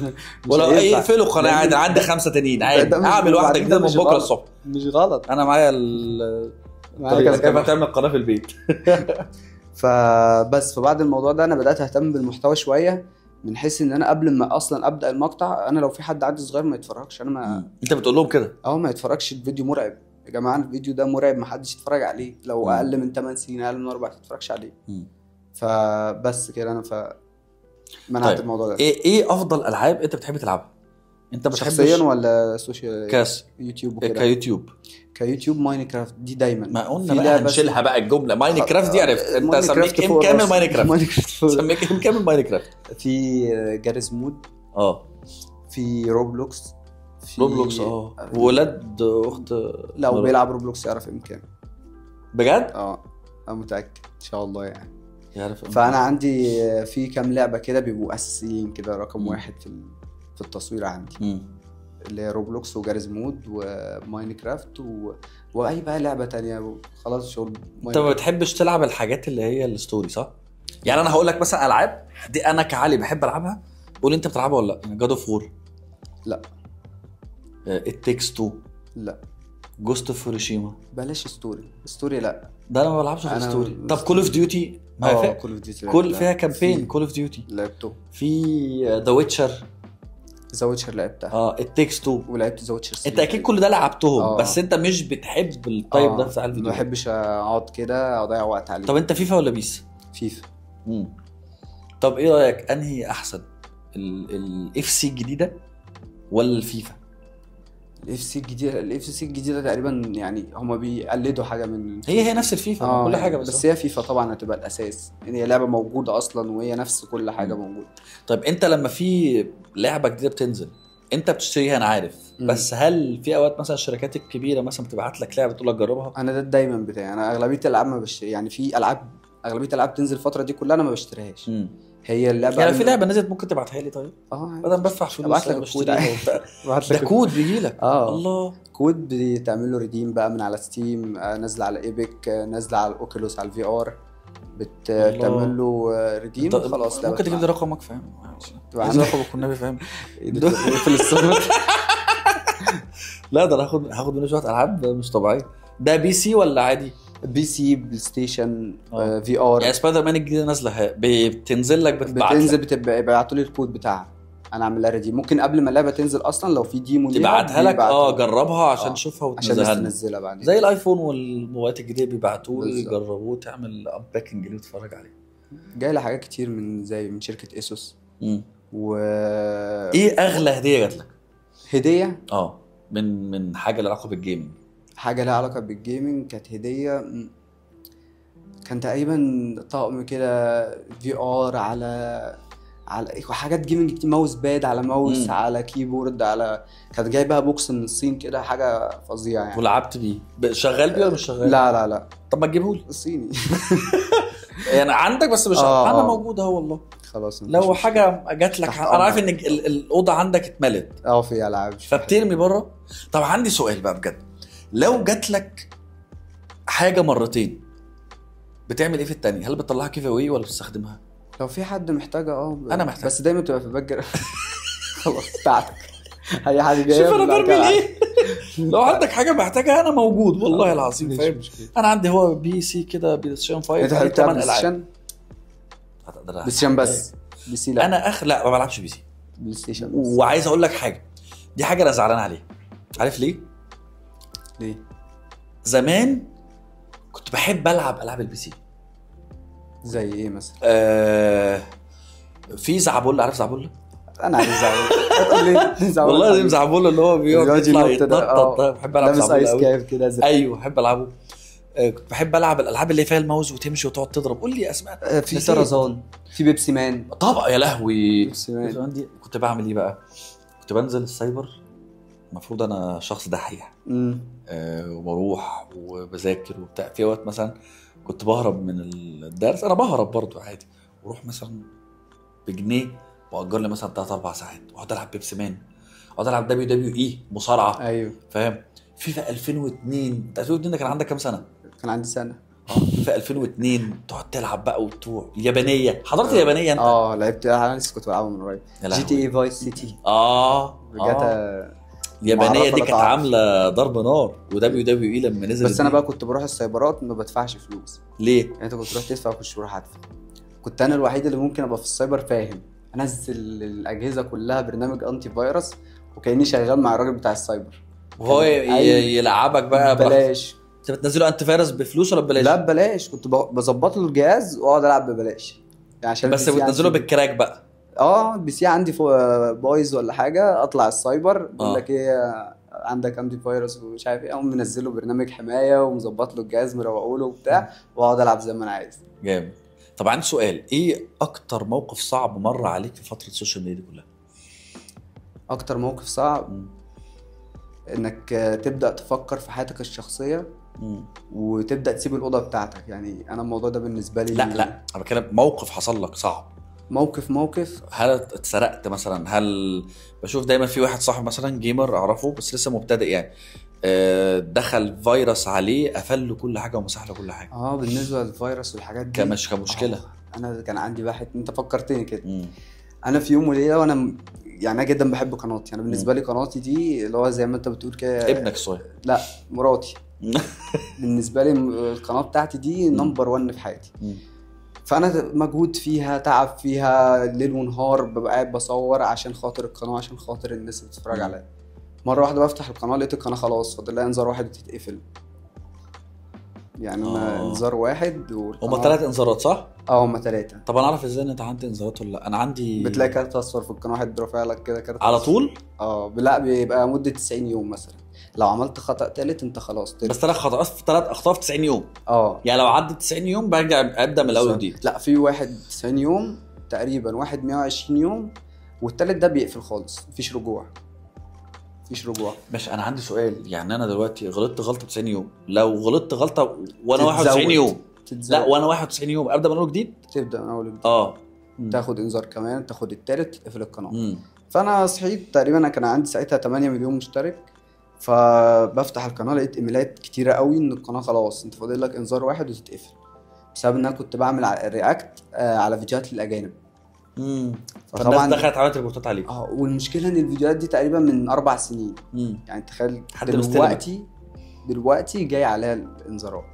ولا يقفلوا القناه عادي. عندي 5 تانيين عادي، اعمل واحده جديده من بكره الصبح. مش غلط. انا معايا كيف هتعمل قناه في البيت. فبس فبعد الموضوع ده انا بدات اهتم بالمحتوى شويه، من حيث ان انا قبل ما اصلا ابدا المقطع، انا لو في حد عندي صغير ما يتفرجش، انا ما انت بتقول لهم كده؟ ما يتفرجش، الفيديو مرعب يا جماعه، الفيديو ده مرعب، ما حدش يتفرج عليه، لو اقل من 8 سنين اقل من 4 تتفرجش عليه. فبس كده انا منعت طيب. الموضوع ده. ايه افضل العاب انت بتحب تلعبها؟ انت بتحبش شخصيا ولا سوشيال؟ كاس يوتيوب وكده. كيوتيوب. كيوتيوب ماينكرافت دي دايما. ما قلنا في بقى لعبة هنشيلها بقى الجمله ماينكرافت دي، عرفت انت ماينكرافت سميك فوق كامل راسي. ماينكرافت. ماينكرافت فوق راسي. سميك كامل ماينكرافت. في جاريس مود، في روبلوكس. في روبلوكس ولاد اخت. لا وبيلعب روبلوكس يعرف امكان بجد؟ انا متاكد ان شاء الله يعني يعرف. فانا عندي في كام لعبه كده بيبقوا اساسيين كده رقم واحد في التصوير عندي، اللي هي روبلوكس وجاريز مود وماينكرافت واي بقى لعبه تانية خلاص شغل. انت ما بتحبش تلعب الحاجات اللي هي الستوري صح؟ يعني انا هقول لك مثلا العاب دي انا كعلي بحب العبها، قول انت بتلعبها ولا لا؟ جاد اوف وور؟ لا. التكس 2؟ لا. جوست اوف هيروشيما؟ بلاش ستوري لا، ده انا ما بلعبش غير ستوري. طب كول اوف ديوتي؟ كول اوف ديوتي كل فيها كامبين. كول اوف ديوتي لعبته. في ذا ويتشر؟ ذا ويتشر لعبتها. التكس 2 ولعبت ذا ويتشر 3. انت اكيد كل ده لعبتهم. بس انت مش بتحب الطيب ده بتاع الفيديو. ما بحبش اقعد كده اضيع وقت عليه. طب انت فيفا ولا بيس؟ فيفا. طب ايه رايك انهي احسن، الاف سي الجديده ولا الفيفا؟ الاف سي الجديده تقريبا يعني هما بيقلدوا حاجه من هي نفس الفيفا كل حاجه. بس هي فيفا طبعا هتبقى الاساس، يعني هي لعبه موجوده اصلا وهي نفس كل حاجه موجوده. طيب انت لما في لعبه جديده بتنزل انت بتشتريها انا عارف، بس هل في اوقات مثلا الشركات الكبيره مثلا بتبعت لك لعبه تقول لك جربها؟ انا ده دايما بتاعي، انا اغلبيه الالعاب ما يعني في اغلبيه الالعاب تنزل الفتره دي كلها انا ما بشتريهاش. هي اللعبه يعني في لعبه نزلت ممكن تبعتها لي؟ طيب بدل بدفع فلوس ابعت لك الكود ده كود بيجي لك. الله، كود بتعمل له ريديم بقى من على ستيم، نازله على ايبك، نازله على الاوكيلوس، على الفي ار، بتعمل له ريديم خلاص. ممكن تجيب لي رقمك فاهم؟ عايز رقمك والنبي فاهم؟ في الصوت. لا ده انا هاخد منه شويه العاب مش طبيعيه. ده بي سي ولا عادي؟ بي سي، بلاي ستيشن، في ار. يعني سبايدر مان الجديده نازله بتنزل لك بيبعتوا لي الكود بتاعها، انا اعمل لها ريديم. ممكن قبل ما اللعبه تنزل اصلا لو في ديمو تبعتها لك جربها عشان تشوفها وتنزلها بعدين. زي الايفون والموبايلات الجديده بيبعتوا لي جربوه تعمل انباكنج ليه وتتفرج عليه. جاي لي حاجات كتير من شركه ايسوس. ايه اغلى هديه جات لك؟ هديه من حاجه لها علاقه بالجيمنج؟ حاجه لها علاقه بالجيمنج كانت هديه، كان تقريبا طقم كده في ار على حاجات جيمنج كتير، ماوس باد على ماوس على كيبورد على، كانت جايبها بوكس من الصين كده، حاجه فظيعه يعني. ولعبت بيه؟ شغال بيه ولا مش شغال؟ لا. طب ما تجيبهولي الصيني. يعني عندك بس مش انا موجود اهو والله. خلاص لو حاجه جات لك انا عارف ان الاوضه عندك اتملت في العاب فبترمي بره. طب عندي سؤال بقى بجد، لو جات لك حاجه مرتين بتعمل ايه في الثانيه؟ هل بتطلعها كيف اواي ولا بتستخدمها؟ لو في حد محتاجه انا محتاج، بس دايما تبقى في باك خلاص بتاعتك اي حاجه جايه. شوف انا برمي ايه. لو عندك حاجه محتاجها انا موجود والله العظيم فاهم. انا عندي هو بي سي كده بلاي ستيشن 5 انت عليه 8 العاب بلاي ستيشن بس بي سي لا. انا لا ما بلعبش بي سي، بلاي ستيشن. وعايز اقول لك حاجه، دي حاجه انا زعلان عليها. عارف ليه؟ زمان كنت بحب العب العاب البي سي. زي ايه مثلا؟ في زعبول، عارف زعبول؟ انا عارف زعبول. والله لازم زعبول اللي هو بيقعد يطلع يتنطط. بحب العب زعبول لابس ايس كاف كده زي. ايوه بحب العبه. كنت بحب العب الالعاب اللي فيها الماوس وتمشي وتقعد تضرب. قول لي اسماء. في طرزان، في بيبسي مان. طبعا يا لهوي بيبسي مان دي. كنت بعمل ايه بقى؟ كنت بنزل السايبر، المفروض انا شخص دحيح وبروح وبذاكر وبتاع. في وقت مثلا كنت بهرب من الدرس، انا بهرب برضو عادي، واروح مثلا بجنيه واجر لي مثلا 3-4 ساعات واقعد العب بيبسي مان، اقعد العب WWE مصارعه. ايوه فاهم. في 2002 ده كان عندك كام سنه؟ كان عندي سنه. في 2002 تقعد تلعب بقى وتروح اليابانيه. حضرت اليابانيه انت؟ لعبت. انا لسه كنت بلعبها من قريب. جي تي اي فايس سيتي. جاتا اليابانيه دي كانت عامله ضرب نار. WWE لما نزل بس انا بقى كنت بروح السايبرات ما بدفعش فلوس. ليه؟ انت كنت تروح تدفع وكنت بروح ادفع. كنت انا الوحيد اللي ممكن ابقى في السايبر فاهم. انزل الاجهزه كلها برنامج انتي فيروس وكاني شغال مع الراجل بتاع السايبر، وهو يلعبك بقى ببلاش. انت بتنزله انت فيروس بفلوس ولا ببلاش؟ لا ببلاش، كنت بظبط له الجهاز واقعد العب ببلاش يعني عشان بس البي سي بتنزله عندي- بالكراك بقى. البي سي عندي بايظ ولا حاجه، اطلع السايبر بقول آه. لك ايه عندك انتي فيروس ومش عارف ايه، اقوم منزله برنامج حمايه ومظبط له الجهاز مروقه له وبتاع، واقعد العب زي ما انا عايز. جامد. طب عندي سؤال، ايه اكتر موقف صعب مر عليك في فتره السوشيال ميديا دي كلها؟ اكتر موقف صعب انك تبدا تفكر في حياتك الشخصيه وتبدا تسيب الاوضه بتاعتك. يعني انا الموضوع ده بالنسبه لي لا انا بتكلم موقف حصل لك صعب. موقف هل اتسرقت مثلا؟ هل بشوف دايما في واحد صاحب مثلا جيمر اعرفه بس لسه مبتدئ يعني، دخل فيروس عليه قفل له كل حاجه ومسح له كل حاجه. بالنسبه للفيروس والحاجات دي كمش كمشكله. انا كان عندي واحد، انت فكرتني كده. انا في يوم وليله وانا يعني انا جدا بحب قناتي، انا بالنسبه لي قناتي دي اللي هو زي ما انت بتقول كده ابنك الصغير. لا مراتي. بالنسبه لي القناه بتاعتي دي نمبر 1 في حياتي. فانا مجهود فيها، تعب فيها ليل ونهار، ببقى قاعد بصور عشان خاطر القناه، عشان خاطر الناس اللي بتتفرج عليا. مره واحده بفتح القناه لقيت القناه خلاص فاضل لها انذار واحد وتتقفل. يعني انا انذار واحد هما 3 انذارات صح؟ هما 3. طب انا اعرف ازاي ان انت عندي انذارات ولا لا؟ انا عندي بتلاقي كارت اصفر في القناه، واحد رافع لك كده كارت على أصفر. طول؟ لا بيبقى مده 90 يوم مثلا، لو عملت خطأ تالت انت خلاص بس 3 اخطاء في 90 يوم. يعني لو عدت 90 يوم برجع ابدا من الاول جديد. لا في واحد 90 يوم تقريبا، واحد 120 يوم، والتالت ده بيقفل خالص، مفيش رجوع. ماشي. انا عندي سؤال، يعني انا دلوقتي غلطت غلطه 90 يوم، لو غلطت غلطه وانا 91 يوم لا وانا 91 يوم ابدا من اول جديد؟ تبدا من اول جديد. تاخد انذار كمان، تاخد التالت، تقفل القناه. فانا صحيت تقريبا، انا كان عندي ساعتها 8 مليون مشترك، فبفتح القناه لقيت ايميلات كتيره قوي ان القناه خلاص انت فاضل لك انذار واحد وتتقفل، بسبب ان انا كنت بعمل رياكت على فيديوهات للاجانب. فالناس دخلت عملت ريبورتات عليه. والمشكله ان الفيديوهات دي تقريبا من 4 سنين. يعني تخيل دلوقتي جاي عليها الانذارات.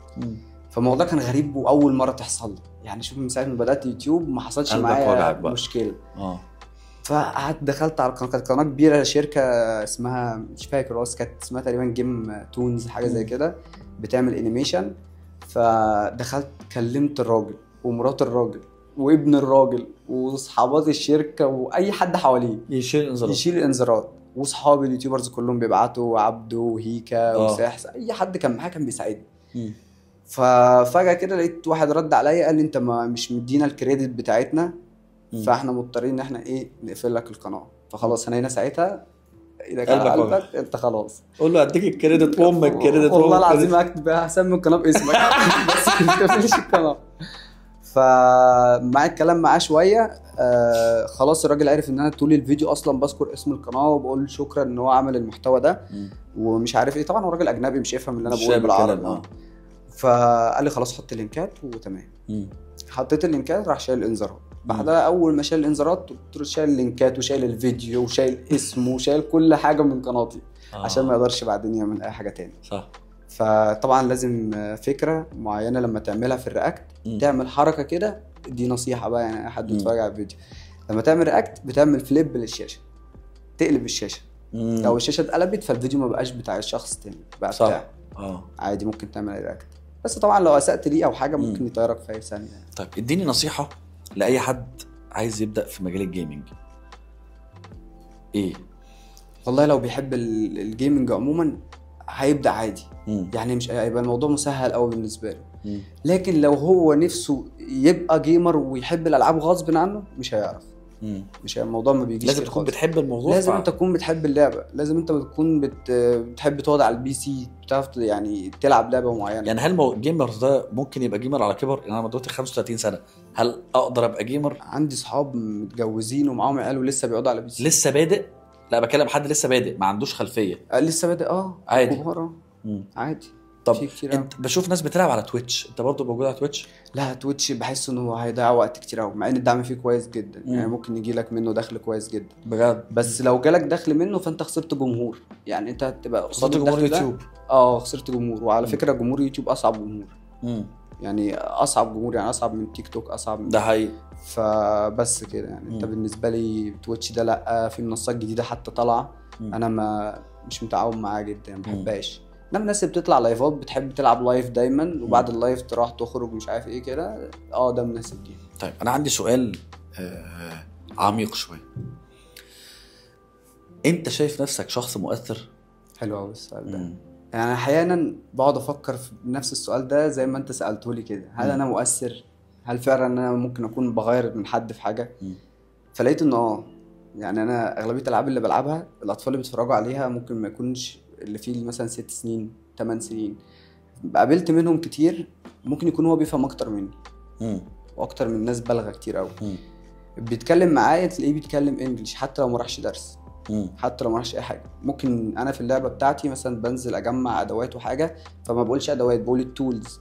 فالموضوع كان غريب واول مره تحصل لي، يعني شوف من ساعه ما بدات يوتيوب ما حصلش معايا مشكله. فقعدت دخلت على القناه، كانت قناه كبيره، شركه اسمها مش فاكر بس كانت اسمها تقريبا جيم تونز حاجه زي كده، بتعمل انيميشن. فدخلت كلمت الراجل ومرات الراجل وابن الراجل واصحابات الشركه واي حد حواليه يشيل الانذارات، واصحابي اليوتيوبرز كلهم بيبعتوا، عبده وهيكا وساحس، اي حد كان معايا كان بيساعدني. ففجاه كده لقيت واحد رد عليا قال لي انت مش مدينا الكريدت بتاعتنا، فاحنا مضطرين ان احنا نقفل لك القناه. فخلاص انا هنا ساعتها اذا كان قلبك انت خلاص قول له اديك الكريدت وامك كريدت والله العظيم اكتب هسمي القناه باسمك بس ما تقفلش القناه. فمع الكلام معاه شويه خلاص الراجل عرف ان انا طول الفيديو اصلا بذكر اسم القناه وبقول شكرا ان هو عمل المحتوى ده ومش عارف ايه. طبعا هو راجل اجنبي مش يفهم اللي انا بقوله بالعربي. فقال لي خلاص حط اللينكات وتمام. حطيت اللينكات راح شايل الانذارات. بعدها اول ما شايل الانذارات شايل اللينكات وشايل الفيديو وشايل اسمه وشايل كل حاجه من قناتي عشان ما يقدرش بعدين يعمل اي حاجه تاني. صح. فطبعا لازم فكره معينه لما تعملها في الرياكت تعمل حركه كده. دي نصيحه بقى يعني حد يتفرج على الفيديو، لما تعمل رياكت بتعمل فليب للشاشه، تقلب الشاشه. لو الشاشه اتقلبت فالفيديو ما بقاش بتاع الشخص تاني بقى بتاعه. عادي ممكن تعمل رياكت، بس طبعا لو اسأت ليه او حاجه ممكن يطيرك في اي ثانيه. طيب اديني نصيحه لاي حد عايز يبدا في مجال الجيمنج. ايه والله لو بيحب الجيمنج عموما هيبدا عادي. يعني مش هيبقى الموضوع مسهل قوي بالنسبه له. لكن لو هو نفسه يبقى جيمر ويحب الالعاب غصب عنه مش هيعرف. مش الموضوع ما بيجيش. لازم تكون بتحب الموضوع، لازم انت تكون بتحب اللعبه، لازم انت تكون بتحب تقعد على البي سي بتعرف يعني تلعب لعبه معينه. يعني هل الجيمر ده ممكن يبقى جيمر على كبر؟ يعني انا دلوقتي 35 سنه، هل اقدر ابقى جيمر؟ عندي صحاب متجوزين ومعاهم عيال ولسه بيقعدوا على البي سي. لسه بادئ؟ لا بكلم حد لسه بادئ ما عندوش خلفيه. لسه بادئ عادي عادي. طب انت بشوف ناس بتلعب على تويتش، انت برضو موجود على تويتش؟ لا تويتش بحس انه هيضيع وقت كتير قوي، مع ان الدعم فيه كويس جدا. يعني ممكن يجي لك منه دخل كويس جدا بجد، بس لو جالك دخل منه فانت خسرت جمهور. يعني انت هتبقى خسرت جمهور يوتيوب. خسرت جمهور. وعلى فكره جمهور يوتيوب اصعب جمهور. يعني اصعب جمهور، يعني اصعب من تيك توك، اصعب من ده حقيقي. فبس كده يعني. انت بالنسبه لي تويتش ده لا، في منصات جديده حتى طالعه انا مش متعاون معاها جدا، ما بحبهاش. انما الناس اللي بتطلع لايفات بتحب تلعب لايف دايما، وبعد اللايف تروح تخرج مش عارف ايه كده، ده مناسب ليها. طيب انا عندي سؤال عميق شويه. انت شايف نفسك شخص مؤثر؟ حلو قوي السؤال ده. يعني احيانا بقعد افكر في نفس السؤال ده زي ما انت سالته لي كده، هل انا مؤثر؟ هل فعلا انا ممكن اكون بغير من حد في حاجه؟ فلقيت انه يعني انا اغلبيه الالعاب اللي بلعبها الاطفال اللي بيتفرجوا عليها ممكن ما يكونش اللي فيه مثلا 6 سنين 8 سنين. قابلت منهم كتير ممكن يكون هو بيفهم اكتر مني واكتر من ناس بالغه كتير قوي. بيتكلم معايا تلاقيه بيتكلم انجليش حتى لو ما راحش درس، حتى لو ما راحش اي حاجه. ممكن انا في اللعبه بتاعتي مثلا بنزل اجمع ادوات وحاجه، فما بقولش ادوات، بقول التولز.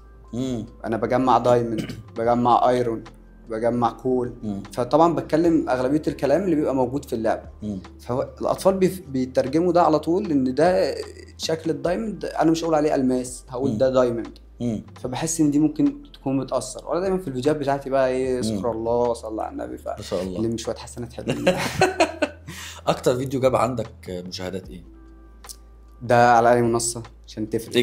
انا بجمع دايموند، بجمع ايرون، بجمع كول. فطبعا بتكلم اغلبيه الكلام اللي بيبقى موجود في اللعبه. فالاطفال بيترجموا ده على طول ان ده شكل الدايموند، انا مش هقول عليه الماس، هقول ده دايموند. فبحس ان دي ممكن تكون متاثر. وانا دايما في الفيديوهات بتاعتي بقى ايه، اذكر الله صلى على النبي، ما شاء الله، اللي مش شويه حسنات حلوين. اكتر فيديو جاب عندك مشاهدات ايه؟ ده على اي منصه عشان تفرق؟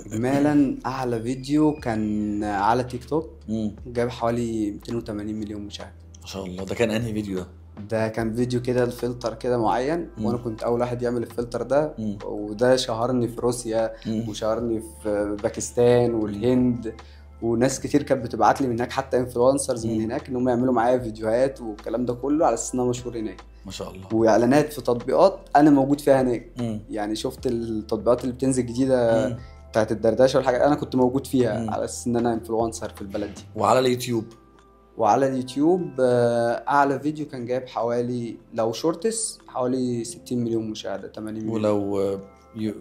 اجمالا اعلى فيديو كان على تيك توك، جاب حوالي 280 مليون مشاهده. ما شاء الله. ده كان انهي فيديو ده؟ ده كان فيديو كده الفلتر كده معين، وانا كنت اول واحد يعمل الفلتر ده. وده شهرني في روسيا وشهرني في باكستان والهند، وناس كتير كانت بتبعت لي من هناك، حتى انفلونسرز من هناك، ان هم يعملوا معايا فيديوهات والكلام ده كله على اساس ان انا مشهور هناك. ما شاء الله. واعلانات في تطبيقات انا موجود فيها هناك. يعني شفت التطبيقات اللي بتنزل جديده بتاعت الدردشه والحاجات، انا كنت موجود فيها على اساس ان انا انفلونسر في البلد دي. وعلى اليوتيوب؟ وعلى اليوتيوب اعلى فيديو كان جايب حوالي، لو شورتس حوالي 60 مليون مشاهده، 80 مليون. ولو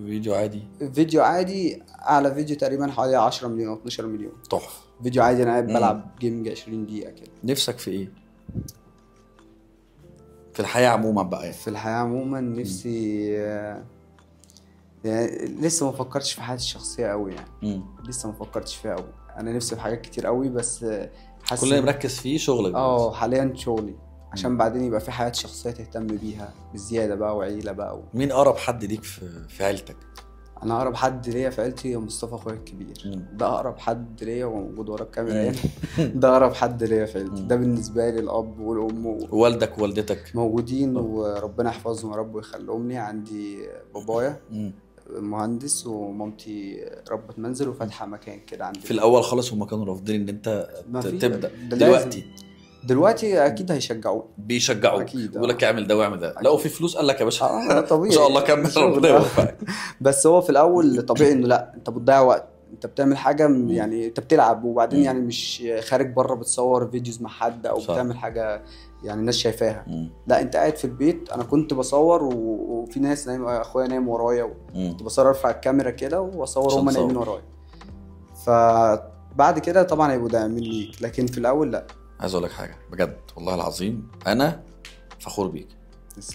فيديو عادي؟ فيديو عادي اعلى فيديو تقريبا حوالي 10 مليون او 12 مليون. تحفه. فيديو عادي انا قاعد بلعب جيمنج 20 دقيقه كده. نفسك في ايه في الحياه عموما بقى؟ في الحياه عموما نفسي يعني لسه ما فكرتش في حياتي الشخصيه قوي يعني. لسه ما فكرتش فيها قوي. انا نفسي في حاجات كتير قوي، بس كل اللي مركز فيه شغلك. حاليا شغلي، عشان بعدين يبقى في حياة شخصية تهتم بيها بزيادة بقى، وعيلة بقى مين أقرب حد ليك في عيلتك؟ أنا أقرب حد ليا في عيلتي هو مصطفى أخويا الكبير. ده أقرب حد ليا، وموجود ورا الكاميرا يعني. ده أقرب حد ليا في عيلتي. ده بالنسبة لي الأب والأم والدك ووالدتك موجودين، وربنا يحفظهم يا رب ويخليهم لي. عندي بابايا مهندس، ومامتي ربة منزل وفاتحة مكان كده عندي. في الأول خالص هم كانوا رافضين إن أنت تبدأ؟ دلوقتي اكيد هيشجعوك، بيشجعوك اكيد. يقول لك اعمل ده واعمل ده. لقوا في فلوس قال لك يا باشا طبيعي ما شاء الله كمل ربنا يوفقك. بس هو في الاول طبيعي انه لا، انت بتضيع وقت، انت بتعمل حاجه يعني انت بتلعب، وبعدين يعني مش خارج بره بتصور فيديوز مع حد او بتعمل حاجه يعني الناس شايفاها. لا، انت قاعد في البيت. انا كنت بصور وفي ناس نايم، اخويا نايم ورايا، كنت بصور، ارفع الكاميرا كده واصور هم نايمين ورايا. فبعد كده طبعا هيبقوا داعمين ليك، لكن في الاول لا. عايز اقول لك حاجه بجد والله العظيم، انا فخور بيك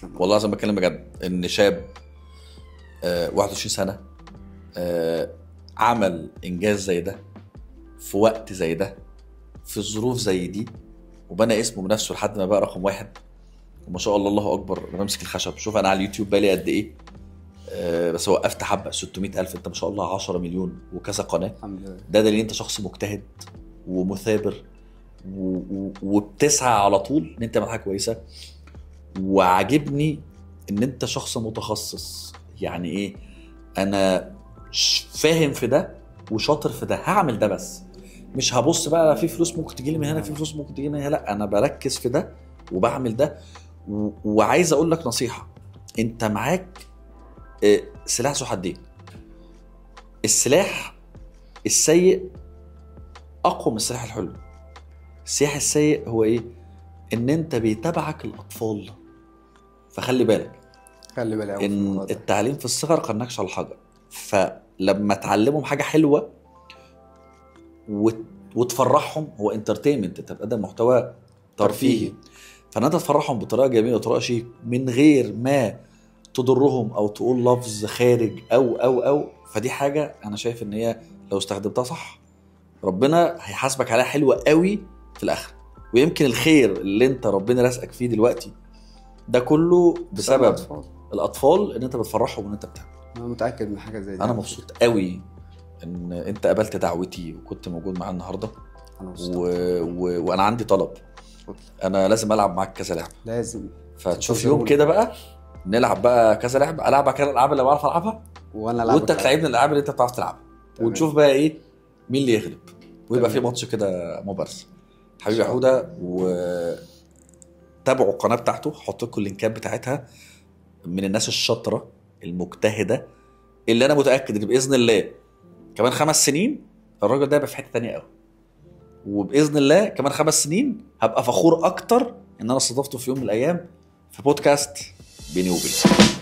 والله العظيم، بتكلم بجد. ان شاب 21 سنه عمل انجاز زي ده في وقت زي ده في ظروف زي دي، وبنى اسمه بنفسه لحد ما بقى رقم 1. وما شاء الله الله اكبر. انا بمسك الخشب، شوف انا على اليوتيوب بقالي قد ايه، بس وقفت حبه 600,000. انت ما شاء الله 10 مليون وكذا قناه. الحمد لله. ده دليل انت شخص مجتهد ومثابر وبتسعى على طول ان انت تعمل حاجه كويسه. وعجبني ان انت شخص متخصص. يعني ايه، انا فاهم في ده وشاطر في ده، هعمل ده. بس مش هبص بقى في فلوس ممكن تجي لي من هنا، في فلوس ممكن تجي لي من هنا. لا، انا بركز في ده وبعمل ده. وعايز اقول لك نصيحه، انت معاك سلاح ذو حدين. السلاح السيء اقوى من السلاح الحلو. السلاح السيء هو ايه؟ ان انت بيتابعك الاطفال. فخلي بالك، خلي بالك ان التعليم في الصغر كالنقش على الحجر. فلما تعلمهم حاجه حلوه وتفرحهم، هو انترتينمنت، انت بتقدم محتوى ترفيهي، فان انت تفرحهم بطريقه جميله وطريقه شيك من غير ما تضرهم او تقول لفظ خارج او فدي حاجه انا شايف ان هي لو استخدمتها صح ربنا هيحاسبك عليها حلوه قوي في الاخر. ويمكن الخير اللي انت ربنا رزقك فيه دلوقتي ده كله بسبب الأطفال. الاطفال، ان انت بتفرحهم وان انت بتعمل. انا متاكد من حاجه زي دي. انا مبسوط قوي ان انت قبلت دعوتي وكنت موجود معايا النهارده. انا مبسوط. وانا عندي طلب، انا لازم العب معاك كذا لعبه، لازم فتشوف يوم كده بقى نلعب بقى كذا لعبه، العبك كده الالعاب اللي بعرف العبها وانا العب وانت تلعبني الالعاب اللي انت بتعرف تلعبها، ونشوف بقى ايه مين اللي يغلب، ويبقى في ماتش كده مبارز. حبيبي يا حوده، وتابعوا القناه بتاعته، هحط لكم اللينكات بتاعتها. من الناس الشاطره المجتهده اللي انا متاكد ان باذن الله كمان 5 سنين الراجل ده يبقى في حته ثانيه قوي، وباذن الله كمان 5 سنين هبقى فخور اكتر ان انا استضفته في يوم من الايام في بودكاست بيني وبينك.